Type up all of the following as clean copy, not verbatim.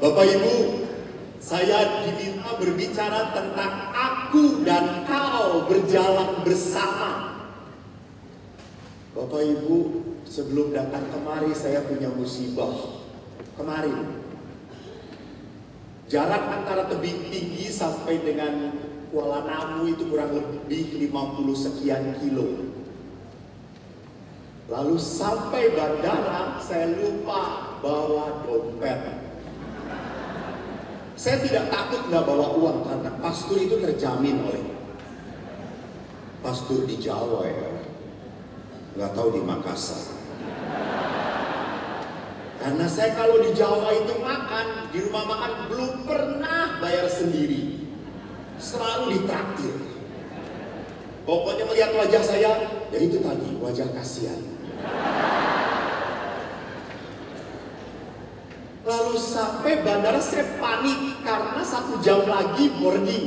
Bapak Ibu, saya diminta berbicara tentang aku dan kau berjalan bersama. Bapak Ibu, sebelum datang kemari saya punya musibah. Kemarin, jarak antara tebing tinggi sampai dengan Kuala Namu itu kurang lebih 50 sekian kilo. Lalu sampai bandara, saya lupa bawa dompet. Saya tidak takut nggak bawa uang karena pastur itu terjamin oleh pastur di Jawa ya, nggak tahu di Makassar. Karena saya kalau di Jawa itu makan di rumah makan belum pernah bayar sendiri, selalu ditraktir. Pokoknya melihat wajah saya, ya itu tadi wajah kasihan. Lalu sampai bandara saya panik karena 1 jam lagi boarding.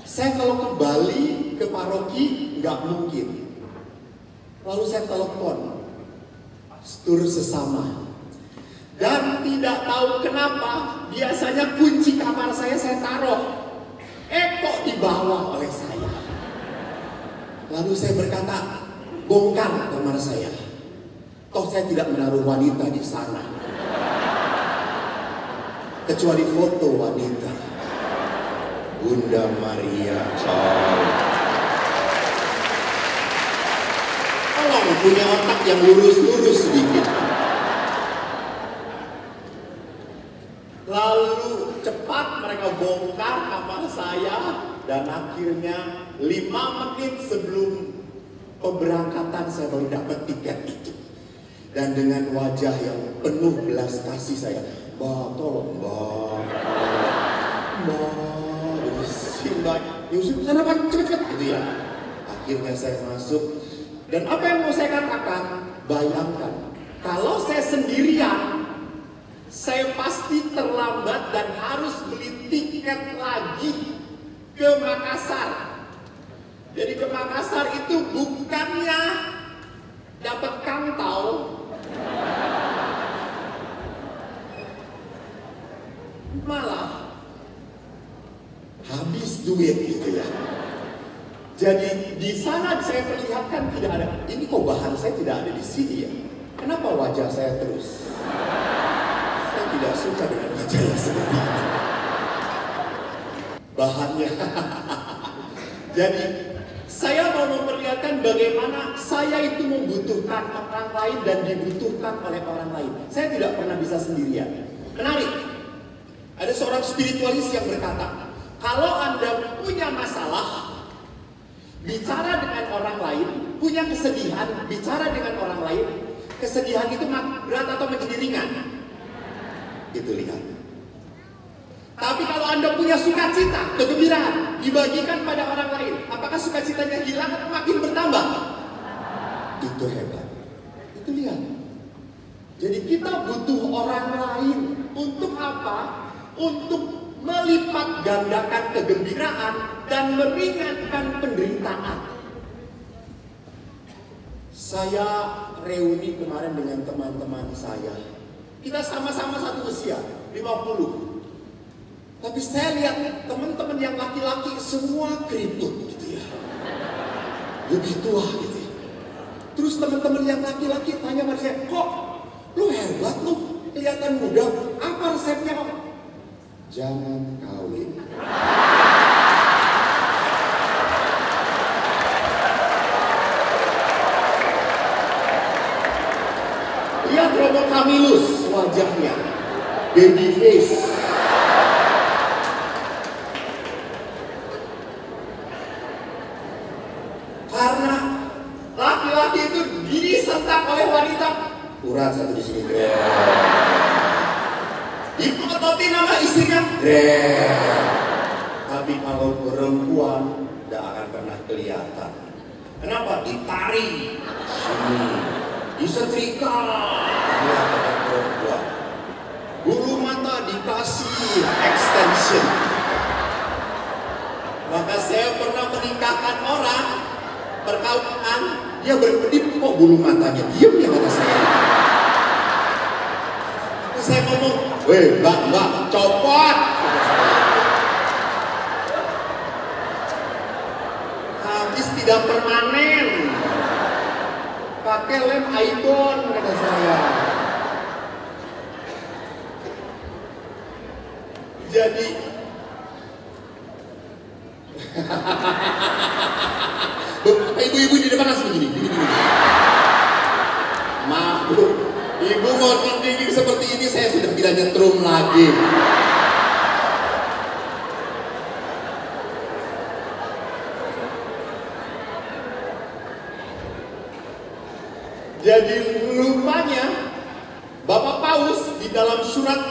Saya kalau kembali ke paroki nggak mungkin. Lalu saya telepon pastor sesama. Dan tidak tahu kenapa biasanya kunci kamar saya taruh. Kok dibawa oleh saya. Lalu saya berkata, bongkar kamar saya. Toh saya tidak menaruh wanita di sana. Kecuali foto wanita. Bunda Maria coy. Tolong punya otak yang lurus-lurus sedikit. Lalu cepat mereka bongkar kamar saya. Dan akhirnya 5 menit sebelum pemberangkatan saya baru dapat tiket itu. Dan dengan wajah yang penuh belas kasih saya, Mbak, tolong Mbak, Mbak, Yusuf, sana Pak, cepet-cepet gitu ya. Akhirnya saya masuk. Dan apa yang mau saya katakan? Bayangkan, kalau saya sendirian, saya pasti terlambat dan harus beli tiket lagi ke Makassar. Jadi ke Makassar itu bukannya dapat kantau, malah habis duit gitu ya. Jadi di sana saya perlihatkan tidak ada. Ini kok bahan saya tidak ada di sini ya? Kenapa wajah saya terus? Saya tidak suka dengan wajah yang seperti itu. Bahannya. Jadi saya mau memperlihatkan bagaimana saya itu membutuhkan orang lain dan dibutuhkan oleh orang lain. Saya tidak pernah bisa sendirian. Menarik. Ada seorang spiritualis yang berkata, kalau Anda punya masalah, bicara dengan orang lain, punya kesedihan, bicara dengan orang lain, kesedihan itu berat atau menjadi ringan? Itu lihat. Tapi kalau Anda punya sukacita, kegembiraan, dibagikan pada orang lain, apakah sukacitanya hilang atau makin bertambah? Itu hebat. Itu lihat. Jadi kita butuh orang lain. Untuk apa? Untuk melipat gandakan kegembiraan dan meringankan penderitaan. Saya reuni kemarin dengan teman-teman saya. Kita sama-sama satu usia, 50. Tapi saya lihat teman-teman yang laki-laki semua keriput gitu ya. Lebih tua gitu ya. Terus teman-teman yang laki-laki tanya sama saya, kok lu hebat lu, kelihatan muda, apa resepnya kok? Jangan kawin. Lihat Romo Camillus wajahnya, baby face. Karena laki-laki itu disentak oleh wanita. Urat satu di sini. Dipototin nama istrinya. Tapi kalau perempuan tidak akan pernah kelihatan. Kenapa? Ditarik sini, disetrika. Kelihatan perempuan. Bulu mata dikasih extension. Maka saya pernah menikahkan orang, perkawinan, dia berkedip, kok bulu matanya diem ya kata saya. Saya ngomong, Weh, mbak, copot. Habis tidak permanen. Pakai lem Aidon, kata saya. Jadi ibu-ibu di depan langsung gini. Maaf bu, ibu mau tanding seperti ini saya sudah tidak nyetrum lagi. Jadi rupanya Bapak Paus di dalam surat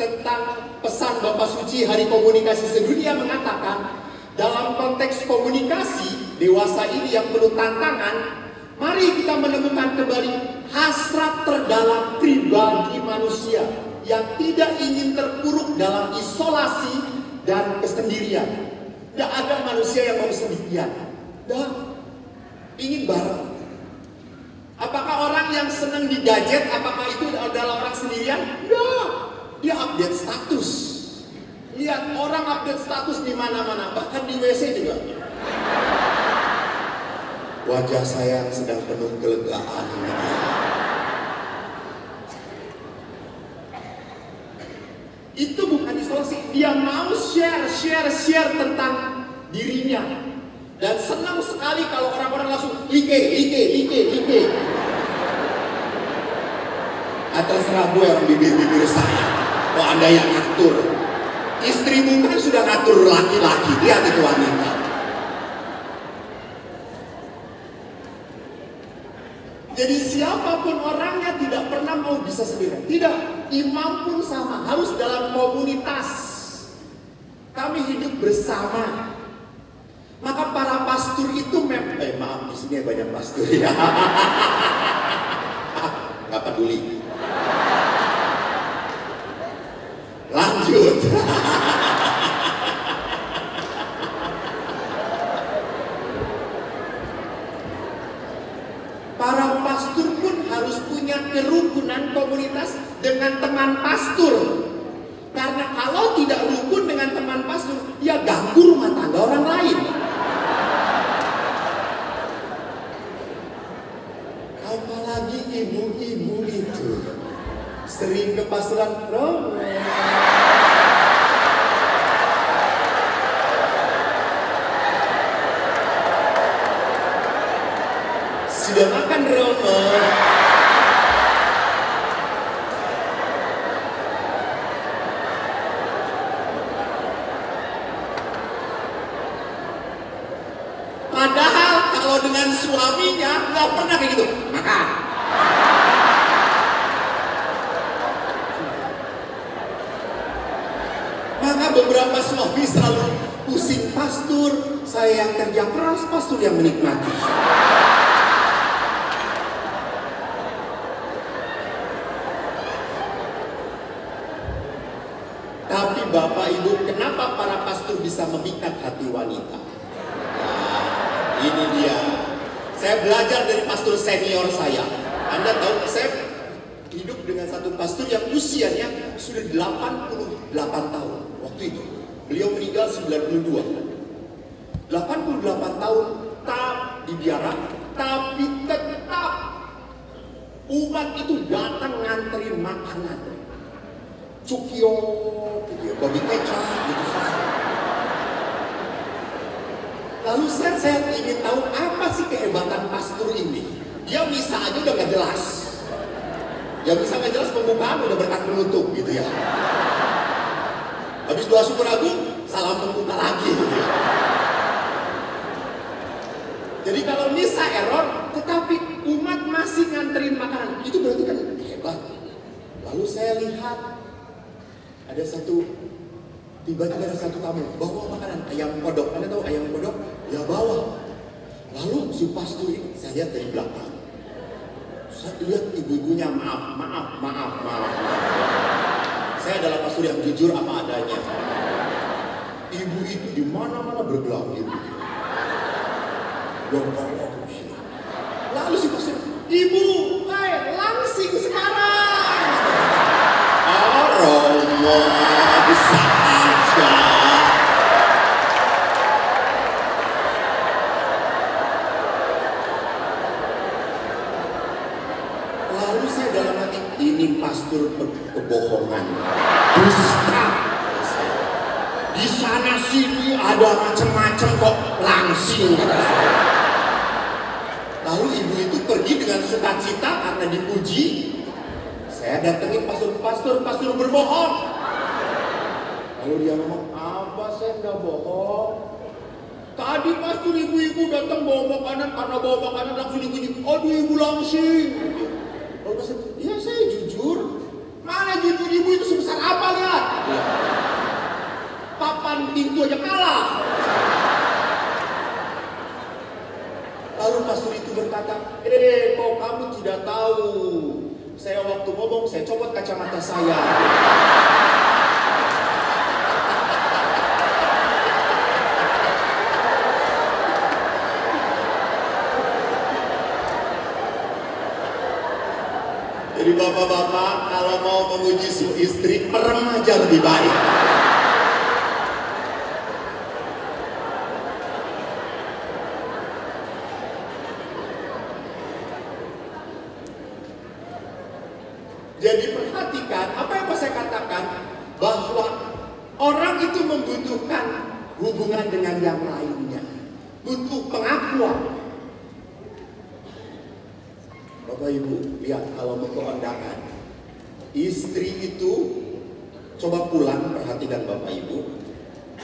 tentang pesan Bapak Suci Hari Komunikasi Sedunia mengatakan, dalam konteks komunikasi dewasa ini yang penuh tantangan, mari kita menemukan kembali hasrat terdalam pribadi manusia yang tidak ingin terpuruk dalam isolasi dan kesendirian. Tidak ada manusia yang mau sendirian, dan ingin bareng. Apakah orang yang senang di gadget, apakah itu adalah orang sendirian? Tidak. Dia update status. Lihat orang update status di mana-mana, bahkan di WC juga. Wajah saya sedang penuh kelegaan. Itu bukan isolasi. Dia mau share tentang dirinya. Dan senang sekali kalau orang-orang langsung like. Terserah gue orang bibir-bibir saya. Oh Anda yang ngatur. Istrimu kan sudah ngatur laki-laki. Lihat itu wanita. Jadi siapapun orangnya tidak pernah mau bisa sendiri. Tidak. Imam pun sama. Harus dalam komunitas. Kami hidup bersama. Maka para pastor itu maaf di sini banyak pastor ya. Gak peduli. Lanjut. Para pastor pun harus punya kerukunan komunitas dengan teman pastor. Karena kalau tidak rukun dengan teman pastor, ya ganggu rumah tangga orang lain. Apalagi ibu-ibu itu sering ke pastoran Romo. Sudah makan Romo? Padahal kalau dengan suaminya nggak pernah kayak gitu. Makan. Maka beberapa suami selalu pusing pastor, saya yang kerja keras, pastor yang menikmati. Tapi Bapak Ibu, kenapa para pastor bisa memikat hati wanita? Nah, ini dia. Saya belajar dari pastor senior saya. Anda tahu, saya hidup dengan satu pastor yang usianya sudah 88 tahun. Waktu itu, beliau meninggal 92. 88 tahun, tetap di biara, tapi tetap umat itu datang nganterin makanan. Cukio, gitu ya, babi kecap, gitu. Lalu saya ingin tahu apa sih kehebatan pastor ini. Dia misa aja udah gak jelas. Yang bisa gak jelas pembukaan udah berkat penutup gitu ya. Habis doa syukur agung, salam pembuka lagi gitu ya. Jadi kalau misa error, tetapi umat masih nganterin makanan, itu berarti kan hebat. Lalu saya lihat ada tiba-tiba ada satu tamu bawa makanan ayam kodok. Anda tahu ayam kodok? Ya bawa. Lalu si pastor ini saya lihat dari belakang. Saya lihat ibu-ibunya maaf. Saya adalah pastor yang jujur apa adanya. Ibu itu di mana-mana bergelambir. Lalu si pastor, ibu, langsing sekarang. Romo, bisa aja. Lalu saya dalam hati, ini pastor kebohongan, dusta. Di sana sini ada macam-macam kok, langsing kata saya. Lalu ibu itu pergi dengan sukacita karena dipuji. Saya datengin pastor berbohong. Lalu dia ngomong, apa saya nggak bohong? Tadi pastor ibu-ibu datang bawa makanan, karena bawa makanan langsung dipuji. Aduh ibu langsing. Lalu pastor, ya saya jujur. Mana jujur ibu itu sebesar apa lihat? Papan pintu aja kalah. Lalu pastor itu berkata, kok kamu tidak tahu? Saya waktu ngomong, saya copot kacamata saya. Jadi bapak-bapak, kalau mau memuji istri, merem aja lebih baik. Jadi perhatikan apa yang saya katakan, bahwa orang itu membutuhkan hubungan dengan yang lainnya, butuh pengakuan. Bapak Ibu lihat kalau mau kondangan, istri itu coba pulang, perhatikan Bapak Ibu,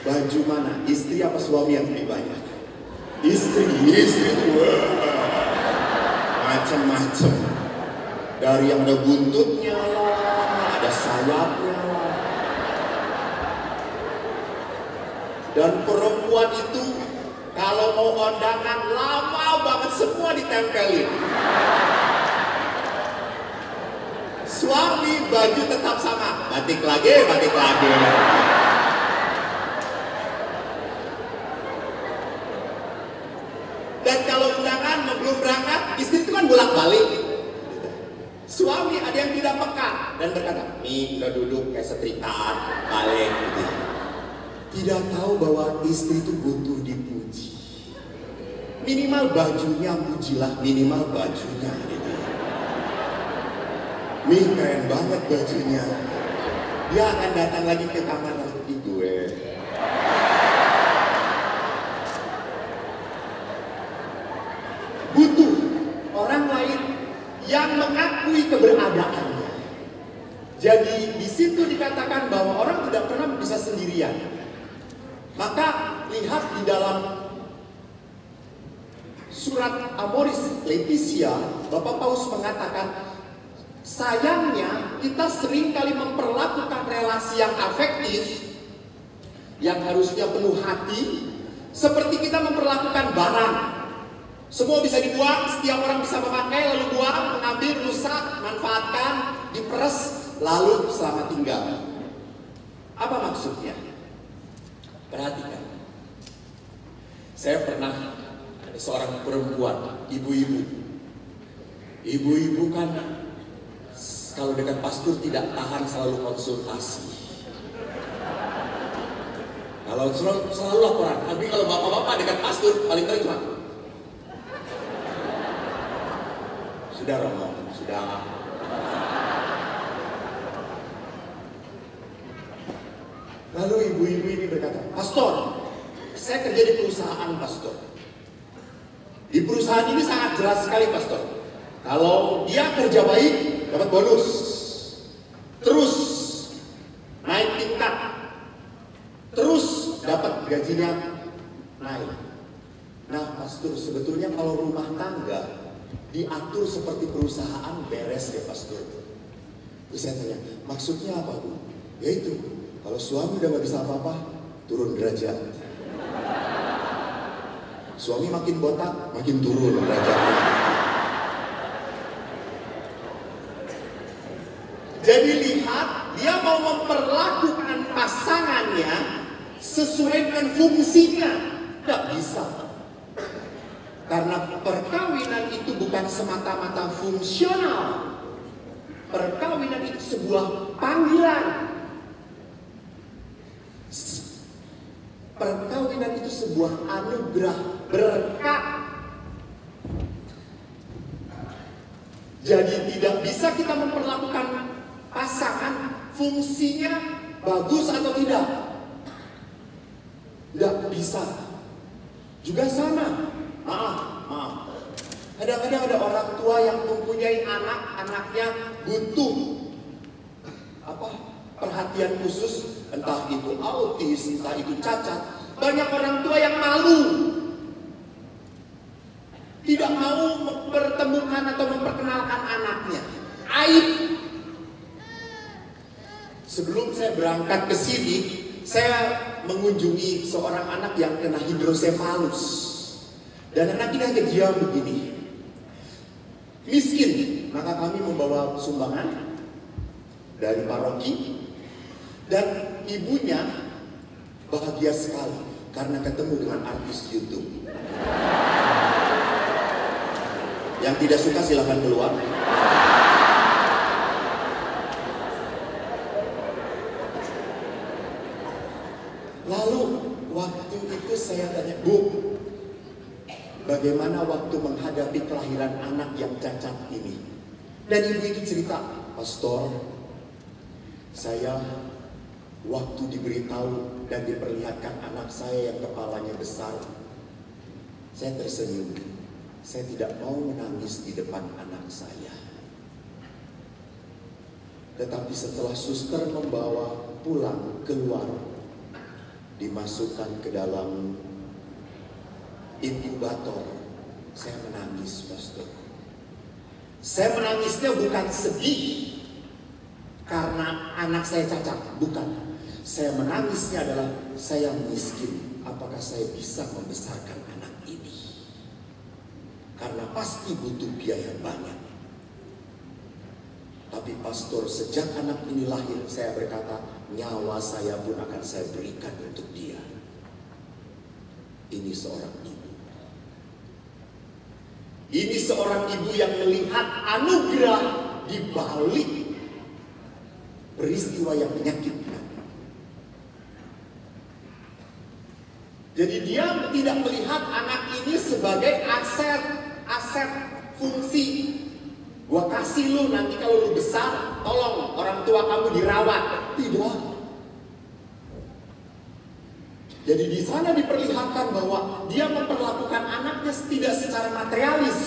baju mana, istri apa suami yang lebih banyak? Istri macam-macam. Dari yang ada buntutnya lah, ada sayapnya lah. Dan perempuan itu kalau mau kondangan lama banget, semua ditempelin. Suami baju tetap sama, batik lagi. Dan kalau undangan belum berangkat, istri itu kan bolak-balik. Suami ada yang tidak peka dan berkata, nih udah duduk kayak setrikaan, balik gitu. Tidak tahu bahwa istri itu butuh dipuji. Minimal bajunya pujilah, minimal bajunya gitu. Nih keren banget bajunya. Dia akan datang lagi ke kamar lagi gue. Butuh orang lain yang mengakui keberadaannya. Jadi di situ dikatakan bahwa orang tidak pernah bisa sendirian. Maka lihat di dalam surat Amoris Laetitia, Bapak Paulus mengatakan, sayangnya kita sering kali memperlakukan relasi yang afektif, yang harusnya penuh hati, seperti kita memperlakukan barang. Semua bisa dibuang, setiap orang bisa memakai, lalu buang, mengambil, rusak, manfaatkan, diperes, lalu selamat tinggal. Apa maksudnya? Perhatikan. Saya pernah ada seorang perempuan, ibu-ibu. Ibu-ibu kan kalau dengan pastor tidak tahan, selalu konsultasi. Kalau selalu laporan, tapi kalau bapak-bapak dengan pastor paling kali cuma sudah Romo, sudah. Lalu ibu-ibu ini berkata, pastor, saya kerja di perusahaan pastor. Di perusahaan ini sangat jelas sekali pastor. Kalau dia kerja baik, dapat bonus. Terus naik tingkat. Terus dapat gajinya naik. Nah pastor, sebetulnya kalau rumah tangga diatur seperti perusahaan, beres ya pastor. Terus saya tanya, maksudnya apa Bu? Yaitu kalau suami udah gak bisa apa-apa, turun derajat. Suami makin botak, makin turun derajatnya. Jadi lihat, dia mau memperlakukan pasangannya sesuai dengan fungsinya. Tidak bisa. Karena perkawinan itu bukan semata-mata fungsional. Perkawinan itu sebuah panggilan. sebuah anugerah berkat. Jadi tidak bisa kita memperlakukan pasangan fungsinya bagus atau tidak. Tidak bisa. Juga sama. Maaf. Kadang-kadang ada orang tua yang mempunyai anak-anaknya butuh perhatian khusus, entah itu autis, entah itu cacat. Banyak orang tua yang malu, tidak mau mempertemukan atau memperkenalkan anaknya. Aib. Sebelum saya berangkat ke sini, saya mengunjungi seorang anak yang kena hidrosefalus. Dan anak ini hanya diam begini. Miskin, maka kami membawa sumbangan dari paroki. Dan ibunya bahagia sekali karena ketemu dengan artis YouTube. Yang tidak suka silahkan keluar. Lalu waktu itu saya tanya, Bu, bagaimana waktu menghadapi kelahiran anak yang cacat ini? Dan ibu itu cerita, Pastor, saya waktu diberitahu dan diperlihatkan anak saya yang kepalanya besar, saya tersenyum. Saya tidak mau menangis di depan anak saya. Tetapi setelah suster membawa pulang keluar, dimasukkan ke dalam inkubator, saya menangis, Pastor. Saya menangisnya bukan sedih karena anak saya cacat, bukan. Saya menangisnya adalah saya miskin. Apakah saya bisa membesarkan anak ini? Karena pasti butuh biaya banyak. Tapi Pastor, sejak anak ini lahir, saya berkata, nyawa saya pun akan saya berikan untuk dia. Ini seorang ibu. Ini seorang ibu yang melihat anugerah di balik peristiwa yang menyakitkan. Jadi dia tidak melihat anak ini sebagai aset fungsi. Gua kasih lu nanti kalau lu besar, tolong orang tua kamu dirawat. Tidak. Jadi di sana diperlihatkan bahwa dia memperlakukan anaknya tidak secara materialis,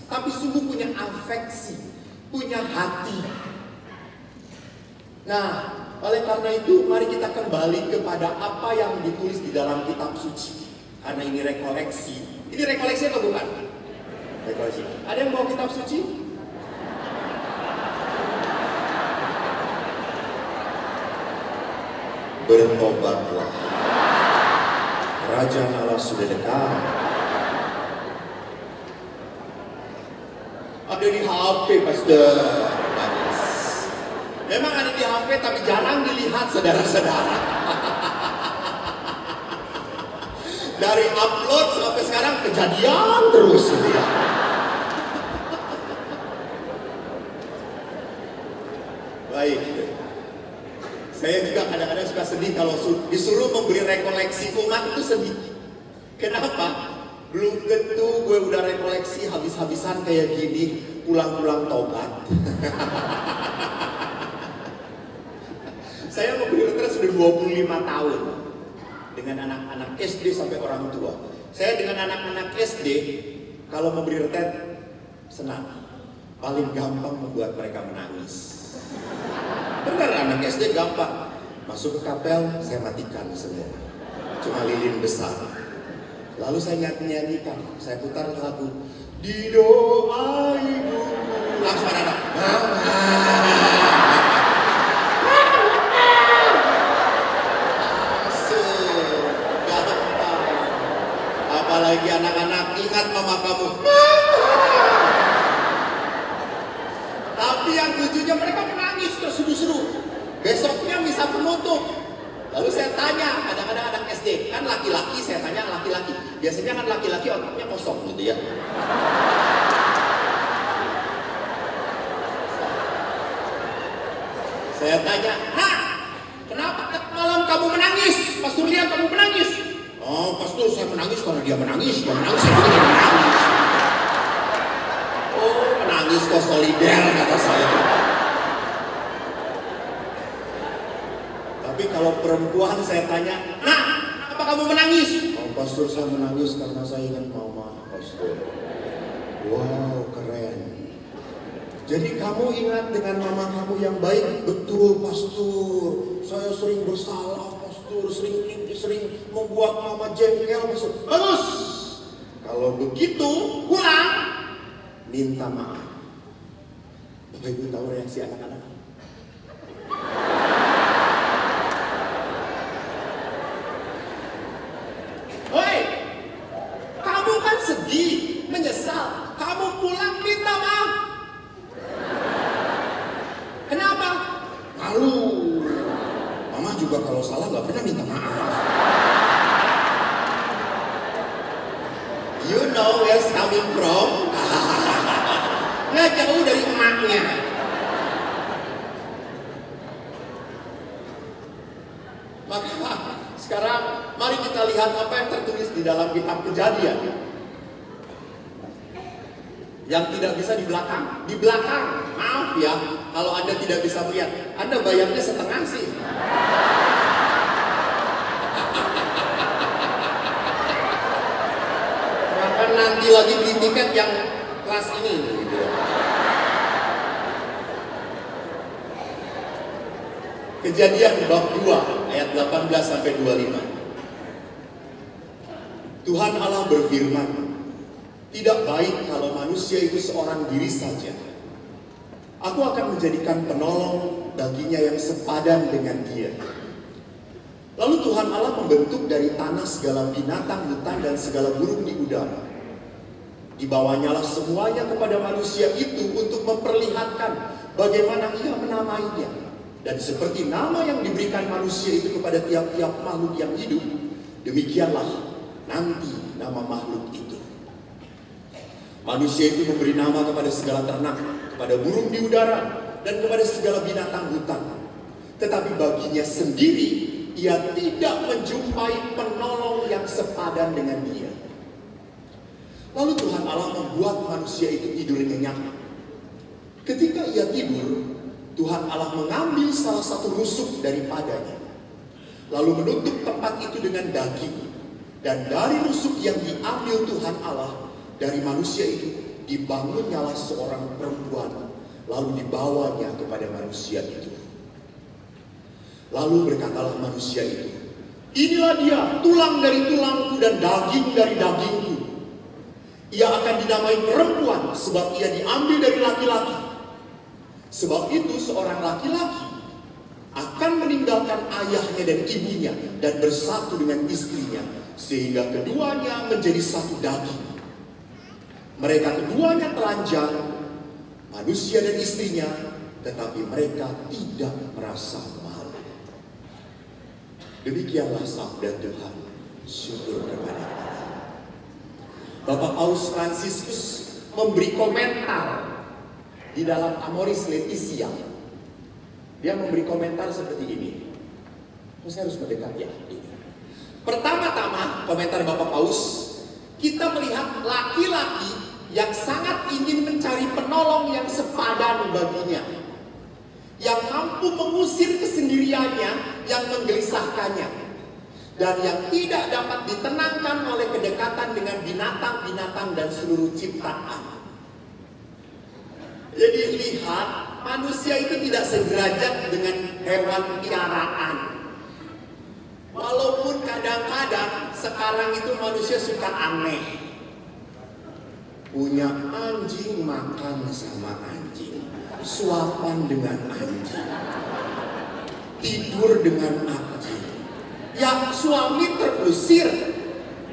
tapi sungguh punya afeksi, punya hati. Nah, oleh karena itu mari kita kembali kepada apa yang ditulis di dalam kitab suci. Karena ini rekoleksi. Ini rekoleksi atau bukan? Rekoleksi. Ada yang bawa kitab suci? Bertobatlah. Kerajaan Allah sudah dekat. Ada di HP, Pastor. Memang ada di HP tapi jarang dilihat, saudara-saudara. Dari upload sampai sekarang kejadian terus ya. Baik. Saya juga kadang-kadang suka sedih kalau disuruh memberi rekoleksi umat itu sedih. Kenapa? Belum tentu gue udah rekoleksi habis-habisan kayak gini, pulang-pulang tobat. Saya memberi retret sudah 25 tahun dengan anak-anak SD sampai orang tua. Saya dengan anak-anak SD kalau memberi retret senang. Paling gampang membuat mereka menangis. Benar, anak SD gampang. Masuk ke kapel, saya matikan semua. Cuma lilin besar. Lalu saya nyanyikan, saya putar lagu Di Doa Ibuku. Langsung anak-anak apalagi anak-anak ingat mama kamu. Tapi yang lucunya mereka menangis terseru-seru. Besoknya misa penutup. Lalu saya tanya, kadang-kadang anak SD, kan laki-laki, saya tanya laki-laki. Biasanya kan laki-laki otaknya kosong gitu ya. Saya tanya, nah, kenapa malam kamu menangis? Pastor lihat kamu menangis. Oh, pastor saya menangis karena dia menangis, saya juga jadi menangis. Oh, menangis kok solider kata saya. Tapi kalau perempuan saya tanya, nah, apa kamu menangis? Oh, pastor saya menangis karena saya ingat mama, pastor. Wow, keren. Jadi kamu ingat dengan mama kamu yang baik? Betul, pastor. Saya sering bersalah, pastor. Sering membuat mama jengkel, pastor. Bagus. Kalau begitu, pulang minta maaf. Bapak Ibu tahu reaksi anak-anak? Hoi, kamu kan sedih, menyesal. Kamu pulang minta maaf. Kenapa? Malu. Mama juga kalau salah nggak pernah minta maaf. You know where it's coming from? Nggak jauh dari emaknya. Maka sekarang mari kita lihat apa yang tertulis di dalam kitab Kejadian. Yang tidak bisa di belakang. Di belakang, maaf ya, kalau Anda tidak bisa melihat, Anda bayarnya setengah sih. Maka nanti lagi beli tiket yang kelas ini gitu. Kejadian bab 2 ayat 18 sampai 25. Tuhan Allah berfirman, tidak baik kalau manusia itu seorang diri saja. Aku akan menjadikan penolong baginya yang sepadan dengan dia. Lalu Tuhan Allah membentuk dari tanah segala binatang hutan dan segala burung di udara. Dibawanyalah semuanya kepada manusia itu untuk memperlihatkan bagaimana ia menamainya. Dan seperti nama yang diberikan manusia itu kepada tiap-tiap makhluk yang hidup, demikianlah nanti nama makhluk itu. Manusia itu memberi nama kepada segala ternak, kepada burung di udara, dan kepada segala binatang hutan. Tetapi baginya sendiri, ia tidak menjumpai penolong yang sepadan dengan dia. Lalu Tuhan Allah membuat manusia itu tidur nyenyak. Ketika ia tidur, Tuhan Allah mengambil salah satu rusuk daripadanya, lalu menutup tempat itu dengan daging. Dan dari rusuk yang diambil Tuhan Allah dari manusia itu, dibangunnyalah seorang perempuan, lalu dibawanya kepada manusia itu. Lalu berkatalah manusia itu, inilah dia, tulang dari tulangku dan daging dari dagingku. Ia akan dinamai perempuan, sebab ia diambil dari laki-laki. Sebab itu seorang laki-laki akan meninggalkan ayahnya dan ibunya dan bersatu dengan istrinya, sehingga keduanya menjadi satu daging. Mereka keduanya telanjang, manusia dan istrinya, tetapi mereka tidak merasa malu. Demikianlah sabda Tuhan. Syukur kepada Allah. Bapak Paus Fransiskus memberi komentar di dalam Amoris Laetitia. Dia memberi komentar seperti ini. Saya harus mendekat ya. Pertama-tama komentar Bapak Paus, kita melihat laki-laki yang sangat ingin mencari penolong yang sepadan baginya, yang mampu mengusir kesendiriannya yang menggelisahkannya, dan yang tidak dapat ditenangkan oleh kedekatan dengan binatang-binatang dan seluruh ciptaan. Jadi lihat, manusia itu tidak sederajat dengan hewan piaraan. Walaupun kadang-kadang sekarang itu manusia suka aneh. Punya anjing, makan sama anjing, suapan dengan anjing, tidur dengan anjing. Ya suami terusir,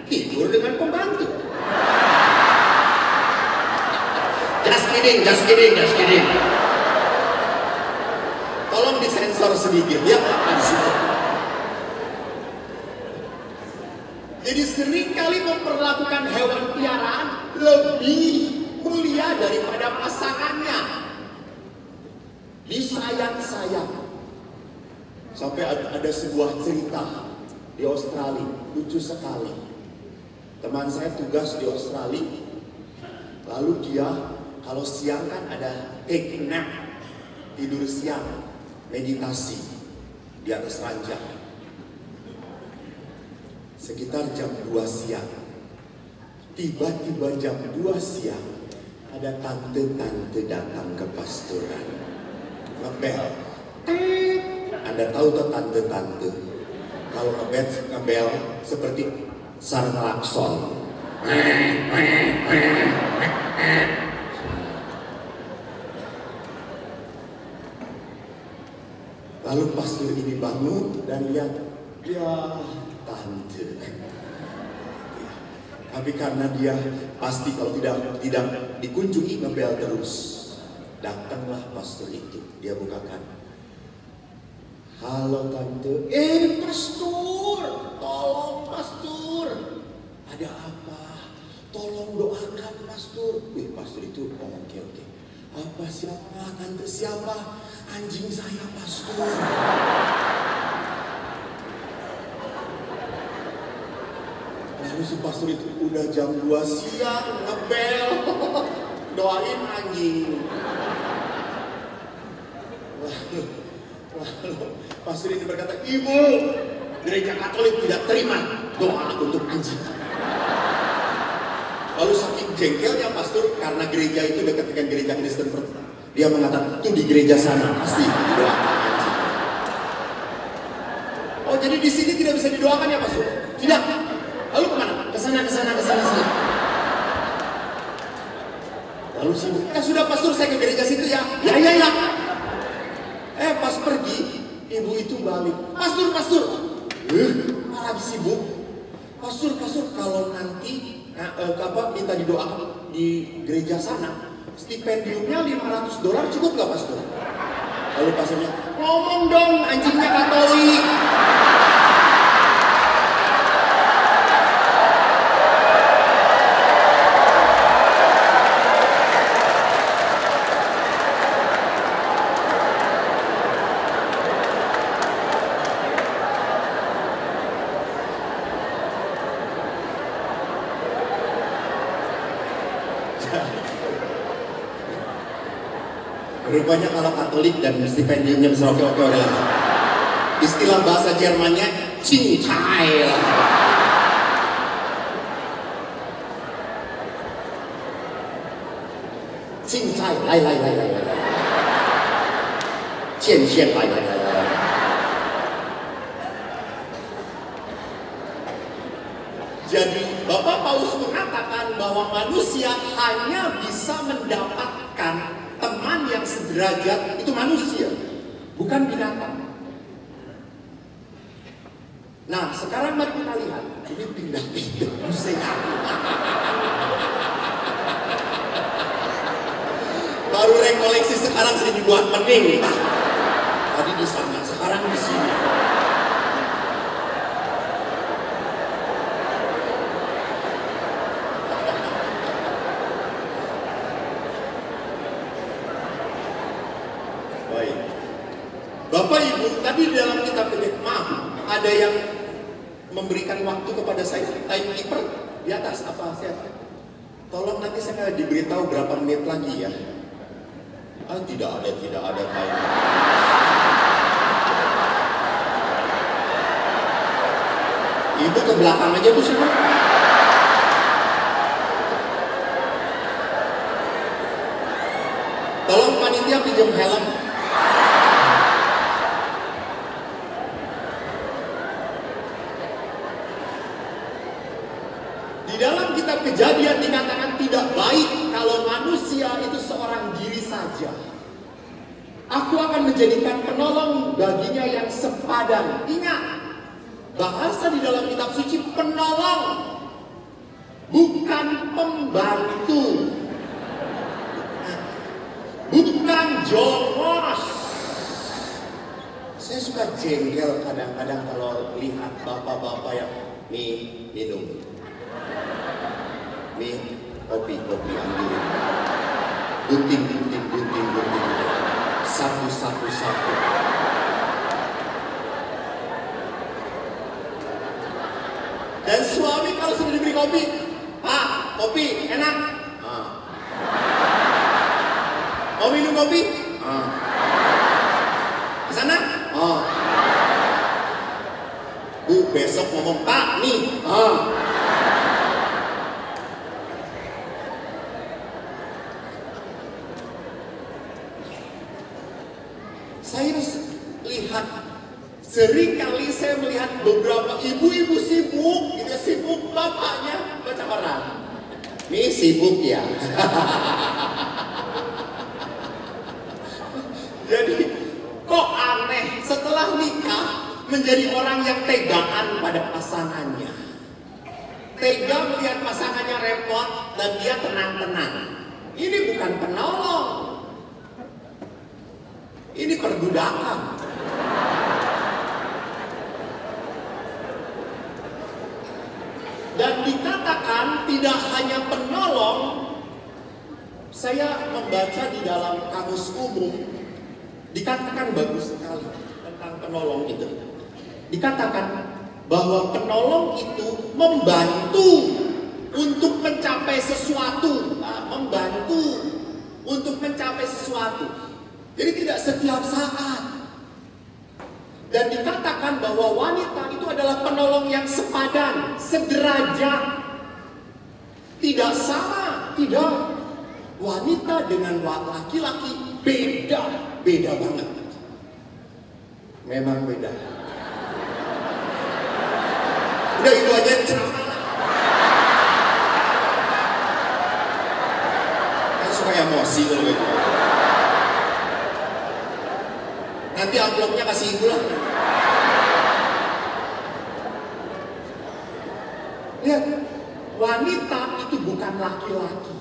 tidur dengan pembantu. Just kidding. Tolong disensor sedikit ya. Jadi seringkali memperlakukan hewan piaraan lebih mulia daripada pasangannya. Disayang-sayang. Sampai ada sebuah cerita di Australia, lucu sekali. Teman saya tugas di Australia, lalu dia kalau siang kan ada take nap, tidur siang, meditasi di atas ranjang. Sekitar jam 2 siang, tiba-tiba jam 2 siang, ada tante-tante datang ke pastoran, ngebel. Anda tahu tuh tante-tante, kalau ngebel seperti sarang klakson. Lalu pastor ini bangun dan lihat, ya tante. Tapi karena dia pasti kalau tidak dikunjungi ngebel terus, datanglah pastor itu. Dia bukakan, halo tante. Pastor, tolong pastor, ada apa? Tolong doakan pastor. Pastor itu oke. Apa siapa? Tante siapa? Anjing saya pastor. Lalu si pastor itu udah jam 2 siang ngebel, doain anjing. Lalu pastor itu berkata, ibu, gereja Katolik tidak terima doa untuk anjing. Lalu saking jengkelnya pastor, karena gereja itu dekat dengan gereja Kristen, dia mengatakan, itu di gereja sana pasti didoakan anjing. Oh, jadi di sini tidak bisa didoakan ya pastor? Tidak. Lalu kemana? Kesana. Lalu sibuk. Sudah pastor, saya ke gereja situ ya. Ya. Pas pergi, ibu itu balik. Pastor. Malah sibuk. Pastor, kalau nanti minta didoakan di gereja sana, stipendiumnya $500 cukup nggak pastor? Lalu pastornya, ngomong dong, anjingnya Katolik. Rupanya kalau Katolik dan stipendiumnya bisa oke-oke lagi. Istilah bahasa Jermannya Cincai. Cincai, lai. Cian, lai. Jadi Bapak Paulus mengatakan bahwa manusia hanya bisa mendapatkan teman yang sederajat, itu manusia, bukan binatang. Nah, sekarang mari kita lihat, ini pindah-pindah pusing. Baru rekoleksi sekarang sini dibuat pening. Tadi di sana, sekarang di sini. Bapak Ibu, tadi dalam kitab maaf, ada yang memberikan waktu kepada saya, timekeeper di atas apa siapa? Tolong nanti saya diberitahu berapa menit lagi ya. Tidak ada timer. Ibu ke belakang aja Bu semua. Tolong panitia pinjam helm. Di dalam kitab Kejadian dikatakan tidak baik kalau manusia itu seorang diri saja. Aku akan menjadikan penolong baginya yang sepadan. Ingat, bahasa di dalam kitab suci penolong, bukan pembantu, bukan jongos. Saya suka jengkel kadang-kadang kalau lihat bapak-bapak yang minum. Kopi ambil. Gunting. Sapu. kopi. Pak, kopi enak. Mau minum kopi? Di sana? Bu, besok ngomong Pak nih. Saya lihat, sering kali saya melihat beberapa ibu-ibu sibuk, gitu, sibuk bapaknya baca koran. Nih sibuk ya. Jadi kok aneh setelah nikah menjadi orang yang tegaan pada pasangannya. Tega melihat pasangannya repot dan dia tenang-tenang. Ini bukan penolong. Ini perbudakan. Dan dikatakan tidak hanya penolong. Saya membaca di dalam kamus umum, dikatakan bagus sekali tentang penolong itu. Dikatakan bahwa penolong itu membantu untuk mencapai sesuatu, membantu untuk mencapai sesuatu. Jadi tidak setiap saat. Dan dikatakan bahwa wanita itu adalah penolong yang sepadan, sederajat. Tidak sama, tidak. Wanita dengan laki-laki beda banget. Memang beda. Udah itu aja ceramah. Kan suka emosi loh gitu. Nanti amplopnya kasih ibu lah. Lihat, wanita itu bukan laki-laki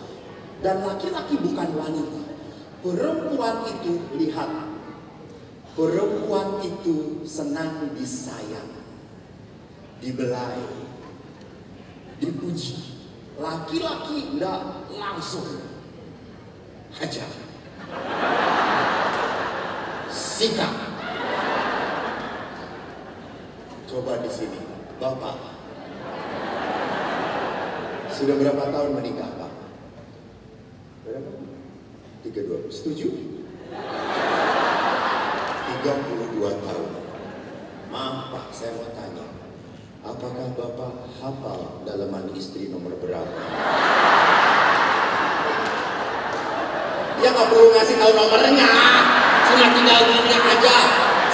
dan laki-laki bukan wanita. Perempuan itu, lihat, perempuan itu senang disayang, dibelai, dipuji. Laki-laki enggak, langsung hajar, sikap. Coba di sini, Bapak sudah berapa tahun menikah, Pak? Berapa? 32. Setuju? 32 tahun. Maaf Pak, saya mau tanya, apakah Bapak hafal dalaman istri nomor berapa? Ya nggak perlu ngasih tahu nomornya, cuma tinggal gini aja.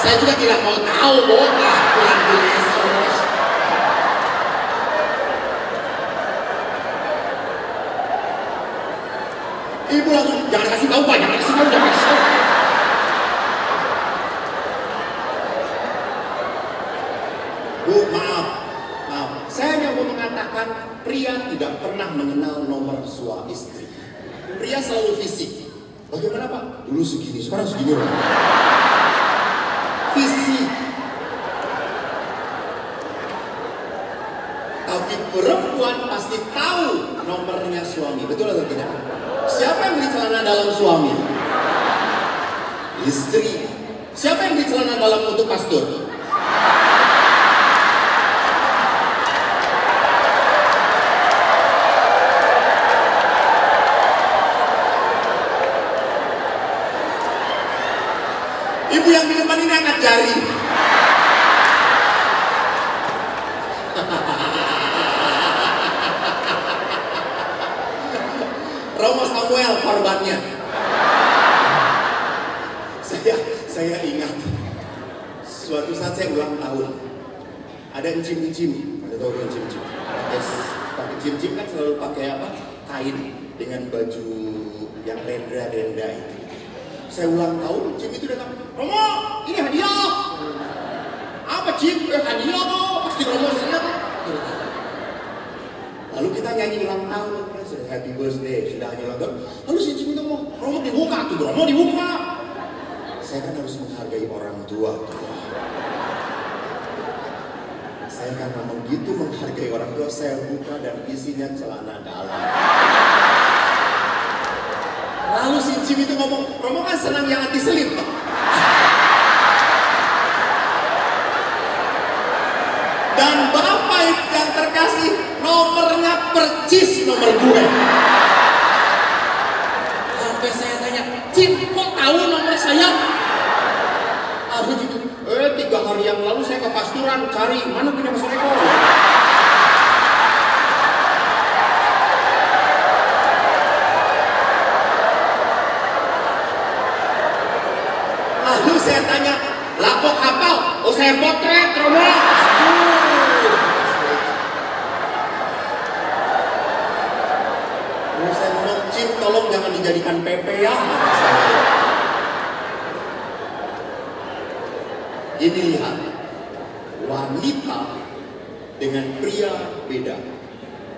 Saya juga tidak mau tahu, Tuhan Yesus. Ibu langsung, jangan kasih tahu Pak, jangan kasih tahu, jangan kasih tahu. Bu, maaf. Saya hanya mau mengatakan pria tidak pernah mengenal nomor suami istri. Pria selalu fisik. Bagaimana Pak? Dulu segini, sekarang segini loh. Fisik. Tapi perempuan pasti tahu nomornya suami. Betul atau tidak? Siapa yang beli celana dalam suami? Istri. Siapa yang beli celana dalam untuk pastor? Ibu yang di depan ini angkat jari. Romo Samuel korbannya. Saya ingat suatu saat saya ulang tahun. Ada encim-encim, ada tahu encim-encim. Pakai encim-encim kan selalu pakai apa? Kain dengan baju yang renda-renda itu. Saya ulang tahun, Jim itu datang, Romo, ini hadiah. Apa Jim? Hadiah kok, pasti Romo senang. Lalu kita nyanyi ulang tahun, sudah happy birthday, sudah nyanyi ulang tahun. Lalu si Jim itu ngomong, Romo dibuka tuh, Romo dibuka. Saya kan harus menghargai orang tua. Saya karena begitu menghargai orang tua, saya buka dan isinya celana dalam. Lalu si Jim itu ngomong, Romo kan senang yang anti selip. Dan bapak yang terkasih nomornya percis nomor gue. Sampai saya tanya, Cin, kok tahu nomor saya? Aduh gitu, 3 hari yang lalu saya ke pasturan cari mana punya Mas Eko. Lalu saya tanya, lah kok hafal? Oh saya potret, Romo. Lalu saya ngomong, Cin tolong jangan dijadikan PP ya. Ini lihat, wanita dengan pria beda.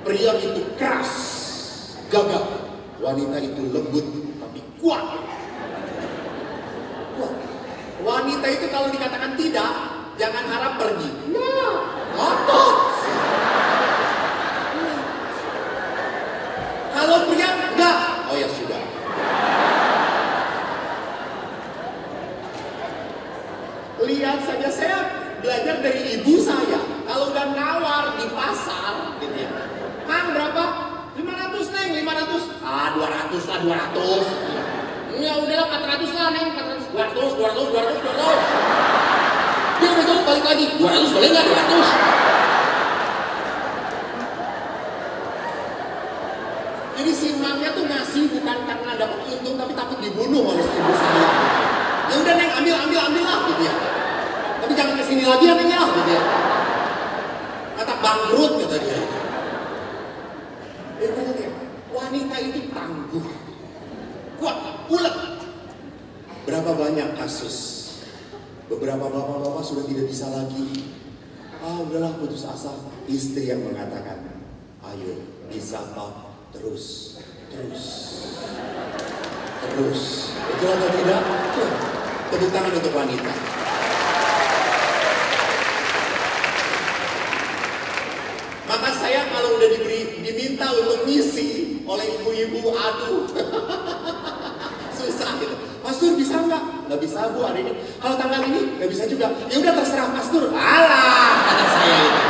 Pria itu keras, gagah. Wanita itu lembut tapi kuat. Wanita itu kalau dikatakan tidak, jangan harap pergi. Nah, ngotot. Kalau pria enggak, oh ya sudah. Lihat saja, saya belajar dari ibu saya. Kalau udah nawar di pasar, gitu ya. Kang berapa? 500 neng, 500. 200 lah, 200. Ya udahlah 400 lah neng, 400. 200. Dia udah jauh balik lagi. 200 boleh nggak? 200. Jadi si mamnya tuh ngasih bukan karena dapat untung, tapi takut dibunuh oleh ibu saya. Ya udah neng, ambil lah gitu ya. Tapi jangan kesini lagi ya neng ya gitu ya. Kata bangkrut kata dia. Dia wanita itu tangguh, kuat, ulet. Berapa banyak kasus beberapa bapak-bapak sudah tidak bisa lagi. Udahlah putus asa. Istri yang mengatakan, ayo bisa Pak, terus. Betul atau tidak? Tepuk tangan untuk wanita. Maka saya kalau udah diminta untuk ngisi oleh ibu-ibu, aduh, susah gitu. Pastor bisa nggak? Nggak bisa Bu hari ini. Kalau tanggal ini nggak bisa juga. Ya udah terserah Pastor. Alah, kata saya itu.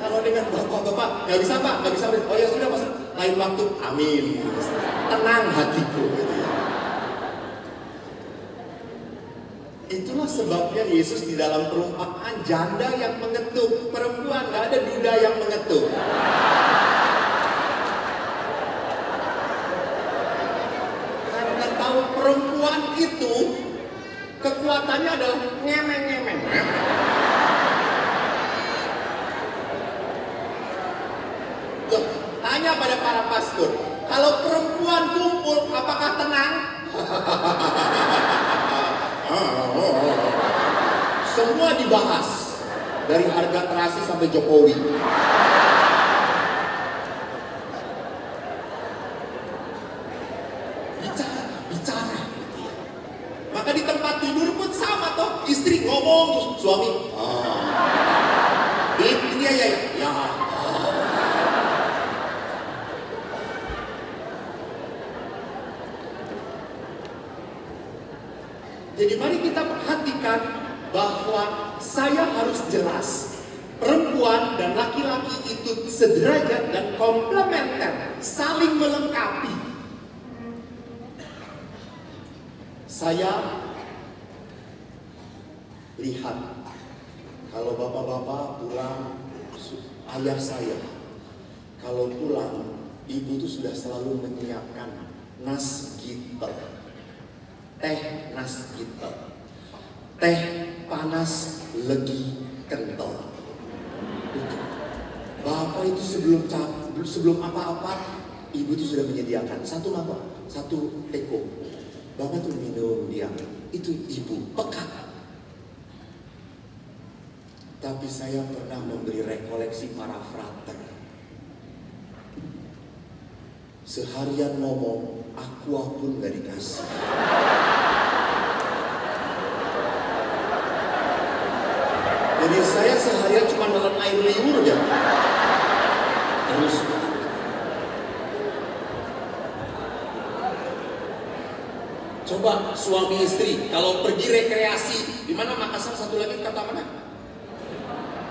Kalau dengan bapak-bapak nggak bisa Pak, nggak bisa. Oh ya sudah Pastor. Lain waktu, amin. Tenang hatiku. Gitu ya. Itulah sebabnya Yesus di dalam perumpamaan janda yang mengetuk, perempuan, nggak ada duda yang mengetuk. Karena tahu perempuan itu kekuatannya adalah ngemeng. Loh, tanya pada para pastor, kalau perempuan kumpul, apakah tenang? Semua dibahas, dari harga terasi sampai Jokowi. Bicara. Maka di tempat tidur pun sama toh, istri ngomong terus suami. Ini ya. Jadi mari kita perhatikan bahwa saya harus jelas, perempuan dan laki-laki itu sederajat dan komplementer, saling melengkapi. Saya lihat kalau bapak-bapak pulang, ayah saya kalau pulang, ibu itu sudah selalu menyiapkan nas gitel, teh nas gitel, teh panas legi kental. Bapak itu sebelum apa-apa, ibu itu sudah menyediakan satu teko. Bapak tuh minum dia, itu ibu peka. Tapi saya pernah memberi rekoleksi para frater. Seharian ngomong, aqua pun gak dikasih. Jadi saya seharian cuma nelen air liur aja. Terus Coba suami istri kalau pergi rekreasi di mana Makassar, satu lagi kata mana?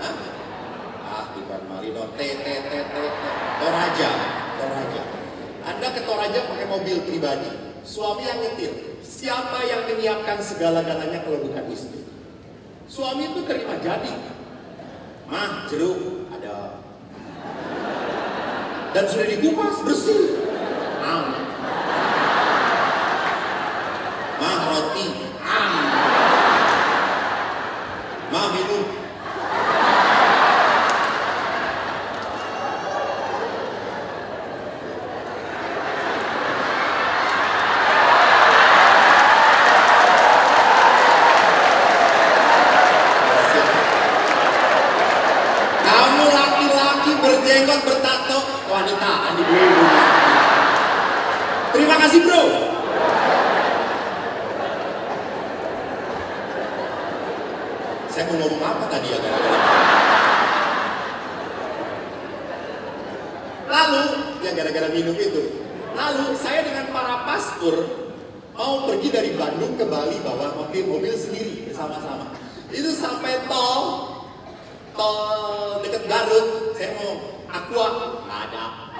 Hah? Bukan Marino, Toraja. Anda ke Toraja pakai mobil pribadi, suami yang nyetir. Siapa yang menyiapkan segala-galanya kalau bukan istri? Suami itu terima jadi. Mah, jeruk ada. Dan sudah dikupas bersih. Mah, roti. Mah, minum. Berjenggot, bertato, wanita, ibu-ibu. Terima kasih bro. Saya mau ngomong apa tadi ya gara-gara? Lalu, yang gara-gara minum itu. Lalu saya dengan para pastor mau pergi dari Bandung ke Bali bawa mobil sendiri bersama-sama. Itu sampai tol dekat Garut, saya mau Aqua, nggak ada.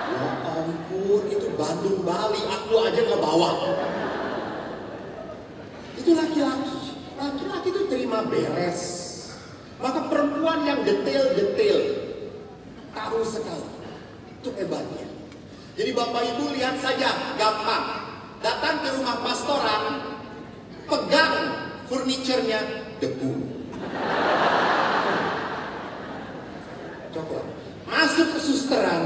Ya ampun, itu Bandung Bali, Aqua aja nggak bawa. Itu laki-laki itu terima beres. Maka perempuan yang detail, taruh sekali, itu hebatnya. Jadi Bapak Ibu lihat saja, gampang. Datang ke rumah pastoran, pegang furniturnya, debu. Coba masuk ke susteran.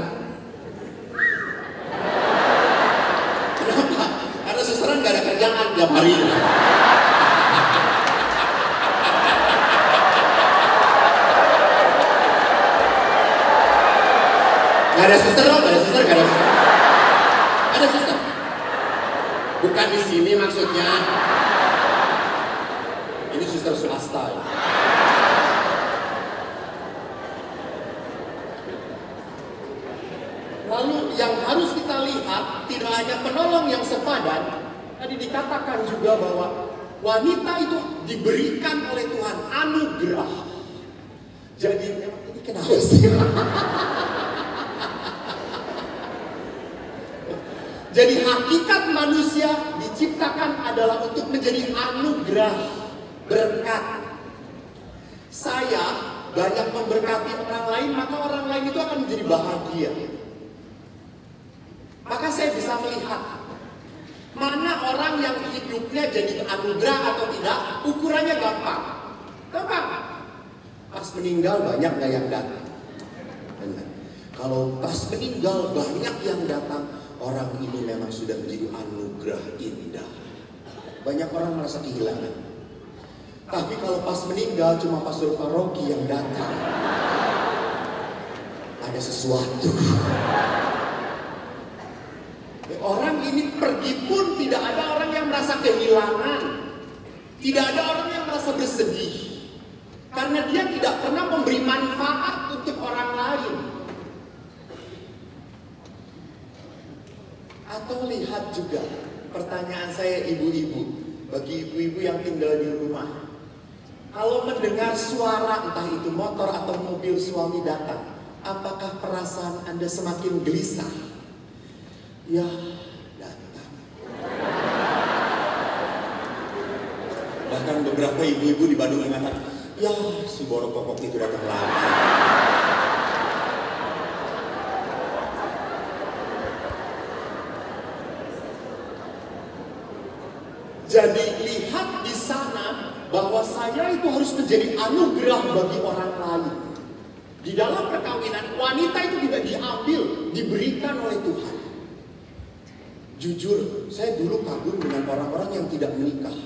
Kenapa? Karena susteran gak ada kerjaan tiap hari. Gak ada suster, gak ada suster. Ada suster. Bukan di sini maksudnya. Ini suster swasta. Ya. Lalu yang harus kita lihat tidak hanya penolong yang sepadan, tadi dikatakan juga bahwa wanita itu diberikan oleh Tuhan anugerah. Jadi ini kenapa sih? Jadi hakikat manusia diciptakan adalah untuk menjadi anugerah, berkat. Saya banyak memberkati orang lain, maka orang lain itu akan menjadi bahagia. Maka saya bisa melihat mana orang yang hidupnya jadi anugerah atau tidak, ukurannya gampang. Pas meninggal banyak gak yang datang. Benar. Kalau pas meninggal banyak yang datang, orang ini memang sudah menjadi anugerah indah. Banyak orang merasa kehilangan. Tapi kalau pas meninggal cuma pastor paroki yang datang, ada sesuatu. Orang ini pergi pun tidak ada orang yang merasa kehilangan. Tidak ada orang yang merasa bersedih. Karena dia tidak pernah memberi manfaat untuk orang lain. Atau lihat juga, pertanyaan saya ibu-ibu, bagi ibu-ibu yang tinggal di rumah. Kalau mendengar suara entah itu motor atau mobil suami datang, apakah perasaan Anda semakin gelisah? Ya, datang. Bahkan beberapa ibu-ibu di Bandung mengatakan, ya si borok kokok itu datang lagi. Jadi lihat di sana bahwa saya itu harus menjadi anugerah bagi orang lain. Di dalam perkawinan, wanita itu tidak diambil, diberikan oleh Tuhan. Jujur, saya dulu kagum dengan orang-orang yang tidak menikah.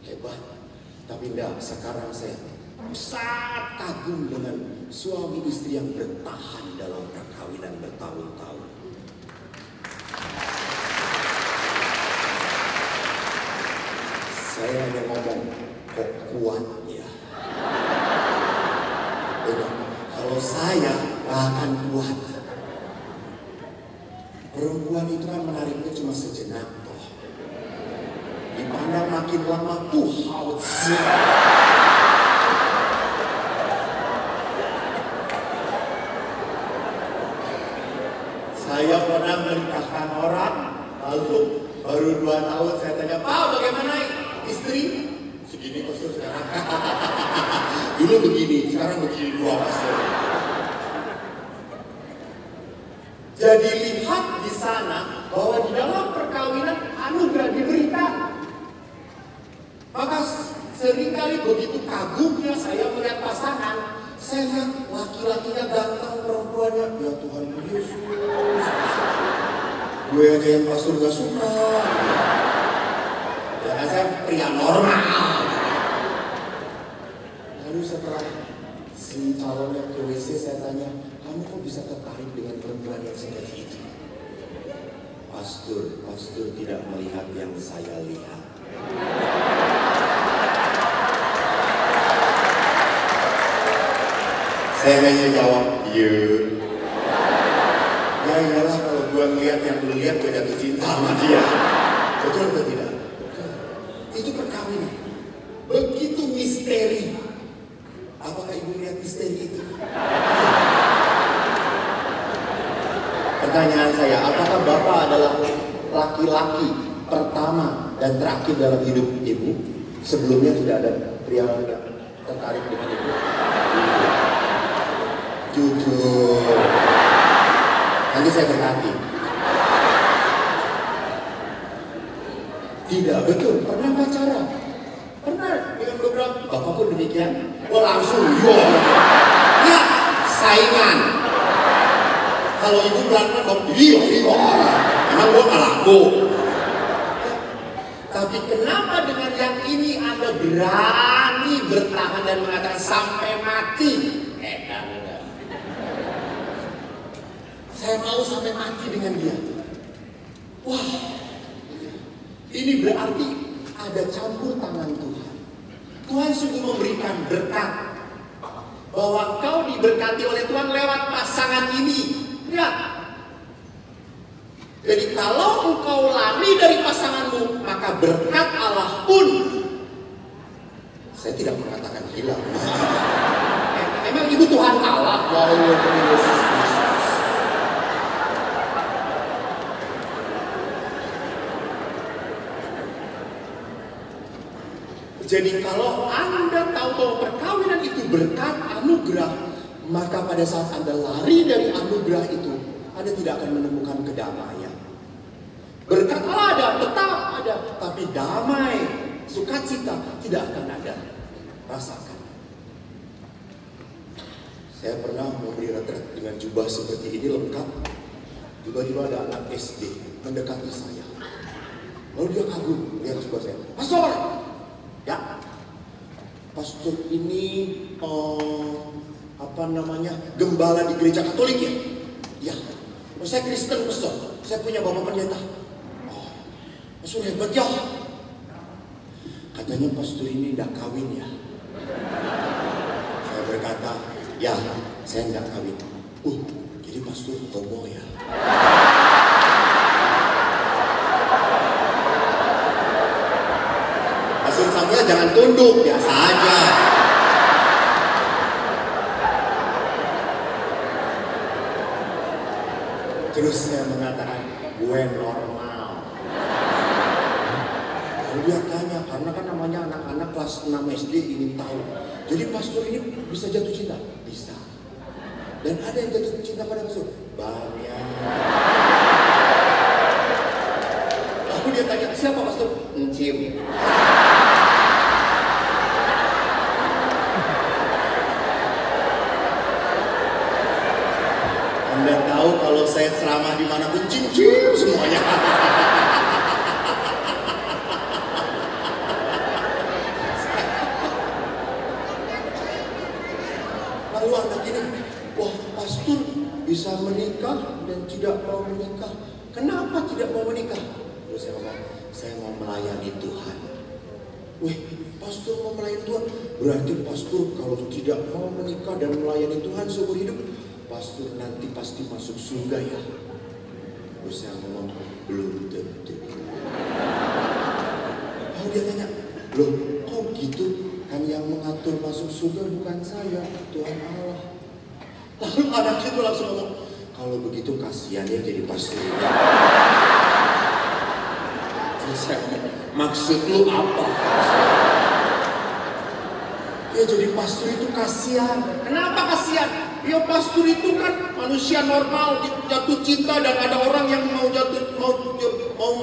Hebat. Tapi enggak, sekarang saya sangat kagum dengan suami istri yang bertahan dalam perkawinan bertahun-tahun. Saya hanya ngomong, kok kuatnya. Kalau saya akan kuat. Perempuan itu kan menariknya cuma sejenak. dipandang makin lama haus. Saya pernah menikahkan orang, lalu baru 2 tahun saya tanya, Pak bagaimana istri? Segini pastor sekarang. Dulu begini, sekarang begini 2 pastor. Jadi lihat di sana bahwa di dalam perkawinan anugerah diberikan. Maka seringkali begitu kagumnya saya melihat pasangan, saya lihat laki-lakinya ganteng, perempuannya, ya Tuhan Yesus. Gue aja yang pastor gak suka. Ya saya pria normal. Lalu setelah si calonnya ke WC saya tanya, kamu kok bisa tertarik dengan perempuan yang seperti itu? Pastor tidak melihat yang saya lihat. Saya hanya jawab, ya iyalah kalau gue ngeliat yang lu lihat gue jatuh cinta sama dia. Betul atau tidak? Itu perkawinan. Begitu misteri. Apakah ibu lihat misteri itu? Pertanyaan saya, apakah Bapak adalah laki-laki pertama dan terakhir dalam hidup ibu? Sebelumnya tidak ada pria yang tertarik dengan ibu? Jujur. Nanti saya berhati. Tidak betul, pernah pacaran. Pernah dengan beberapa, Bapak pun demikian. Langsung, ya, saingan. Kalau ibu pelan-pelan, iya, emang gue gak laku. Tapi kenapa dengan yang ini Anda berani bertahan dan mengatakan sampai mati? Saya mau sampai mati dengan dia. Wah, ini berarti ada campur tangan Tuhan. Tuhan sungguh memberikan berkat. Bahwa kau diberkati oleh Tuhan lewat pasangan ini. Lihat. Jadi kalau engkau lari dari pasanganmu, maka berkat Allah pun, saya tidak mengatakan hilang. Emang ibu Tuhan Allah. Jadi kalau Anda tahu bahwa perkawinan itu berkat anugerah, maka pada saat Anda lari dari anugerah itu, Anda tidak akan menemukan kedamaian. Berkat Allah ada, tetap ada, tapi damai, sukacita tidak akan ada. Rasakan. Saya pernah memberi retret dengan jubah seperti ini lengkap. Tiba-tiba ada anak SD mendekati saya. Lalu dia kagum lihat jubah saya. Pastor! Ya, pastor ini gembala di gereja Katolik ya? Ya, saya Kristen pastor. Saya punya bapak pendeta. Oh, pastor hebat ya. Katanya pastor ini tidak kawin ya. Saya berkata, ya, saya tidak kawin. Jadi pastor homo ya. Pastor Samuel jangan tunduk, biasa aja. Terus saya mengatakan, gue normal. Lalu dia tanya, karena kan namanya anak-anak kelas 6 SD ingin tahu. Jadi pastor ini bisa jatuh cinta? Bisa. Dan ada yang jatuh cinta pada pastor? Banyak. Lalu dia tanya, siapa pastor? Encim. Anda tahu kalau saya ceramah dimanapun cincin semuanya. Lalu anak ini, wah pastor bisa menikah dan tidak mau menikah. Kenapa tidak mau menikah? Terus saya ngomong, saya mau melayani Tuhan. Wih, pastor mau melayani Tuhan? Berarti pastor kalau tidak mau menikah dan melayani Tuhan seumur hidup, pastor nanti pasti masuk surga ya. Terus saya ngomong, belum tentu. Lalu dia tanya, loh kok gitu? Kan yang mengatur masuk surga bukan saya, Tuhan Allah. Lalu anak itu langsung ngomong, kalau begitu kasihan ya jadi pastor. Terus saya ngomong, maksud lu apa? Ya jadi pastor itu kasihan. Kenapa kasihan? Ya pastor itu kan manusia normal, jatuh cinta dan ada orang yang mau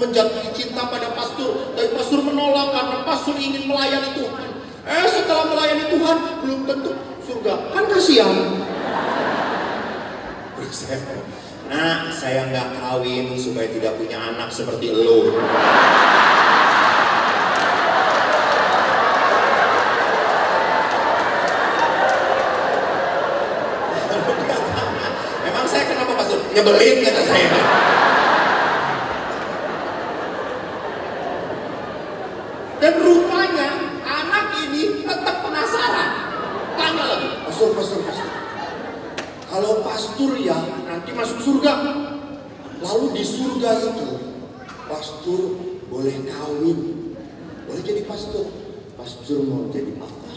menjatuhi cinta pada pastor. Tapi pastor menolak karena pastor ingin melayani Tuhan. Setelah melayani Tuhan belum tentu surga. Kan kasihan. Nah, saya nggak kawin supaya tidak punya anak seperti lo. Emang saya kenapa pastor? Nyebelin kata saya. Dan rupanya anak ini tetap penasaran. Tanya lagi, pastor. Kalau pastor ya nanti masuk surga. Lalu di surga itu pastor boleh kawin, boleh jadi pastor. Pastor mau jadi apa?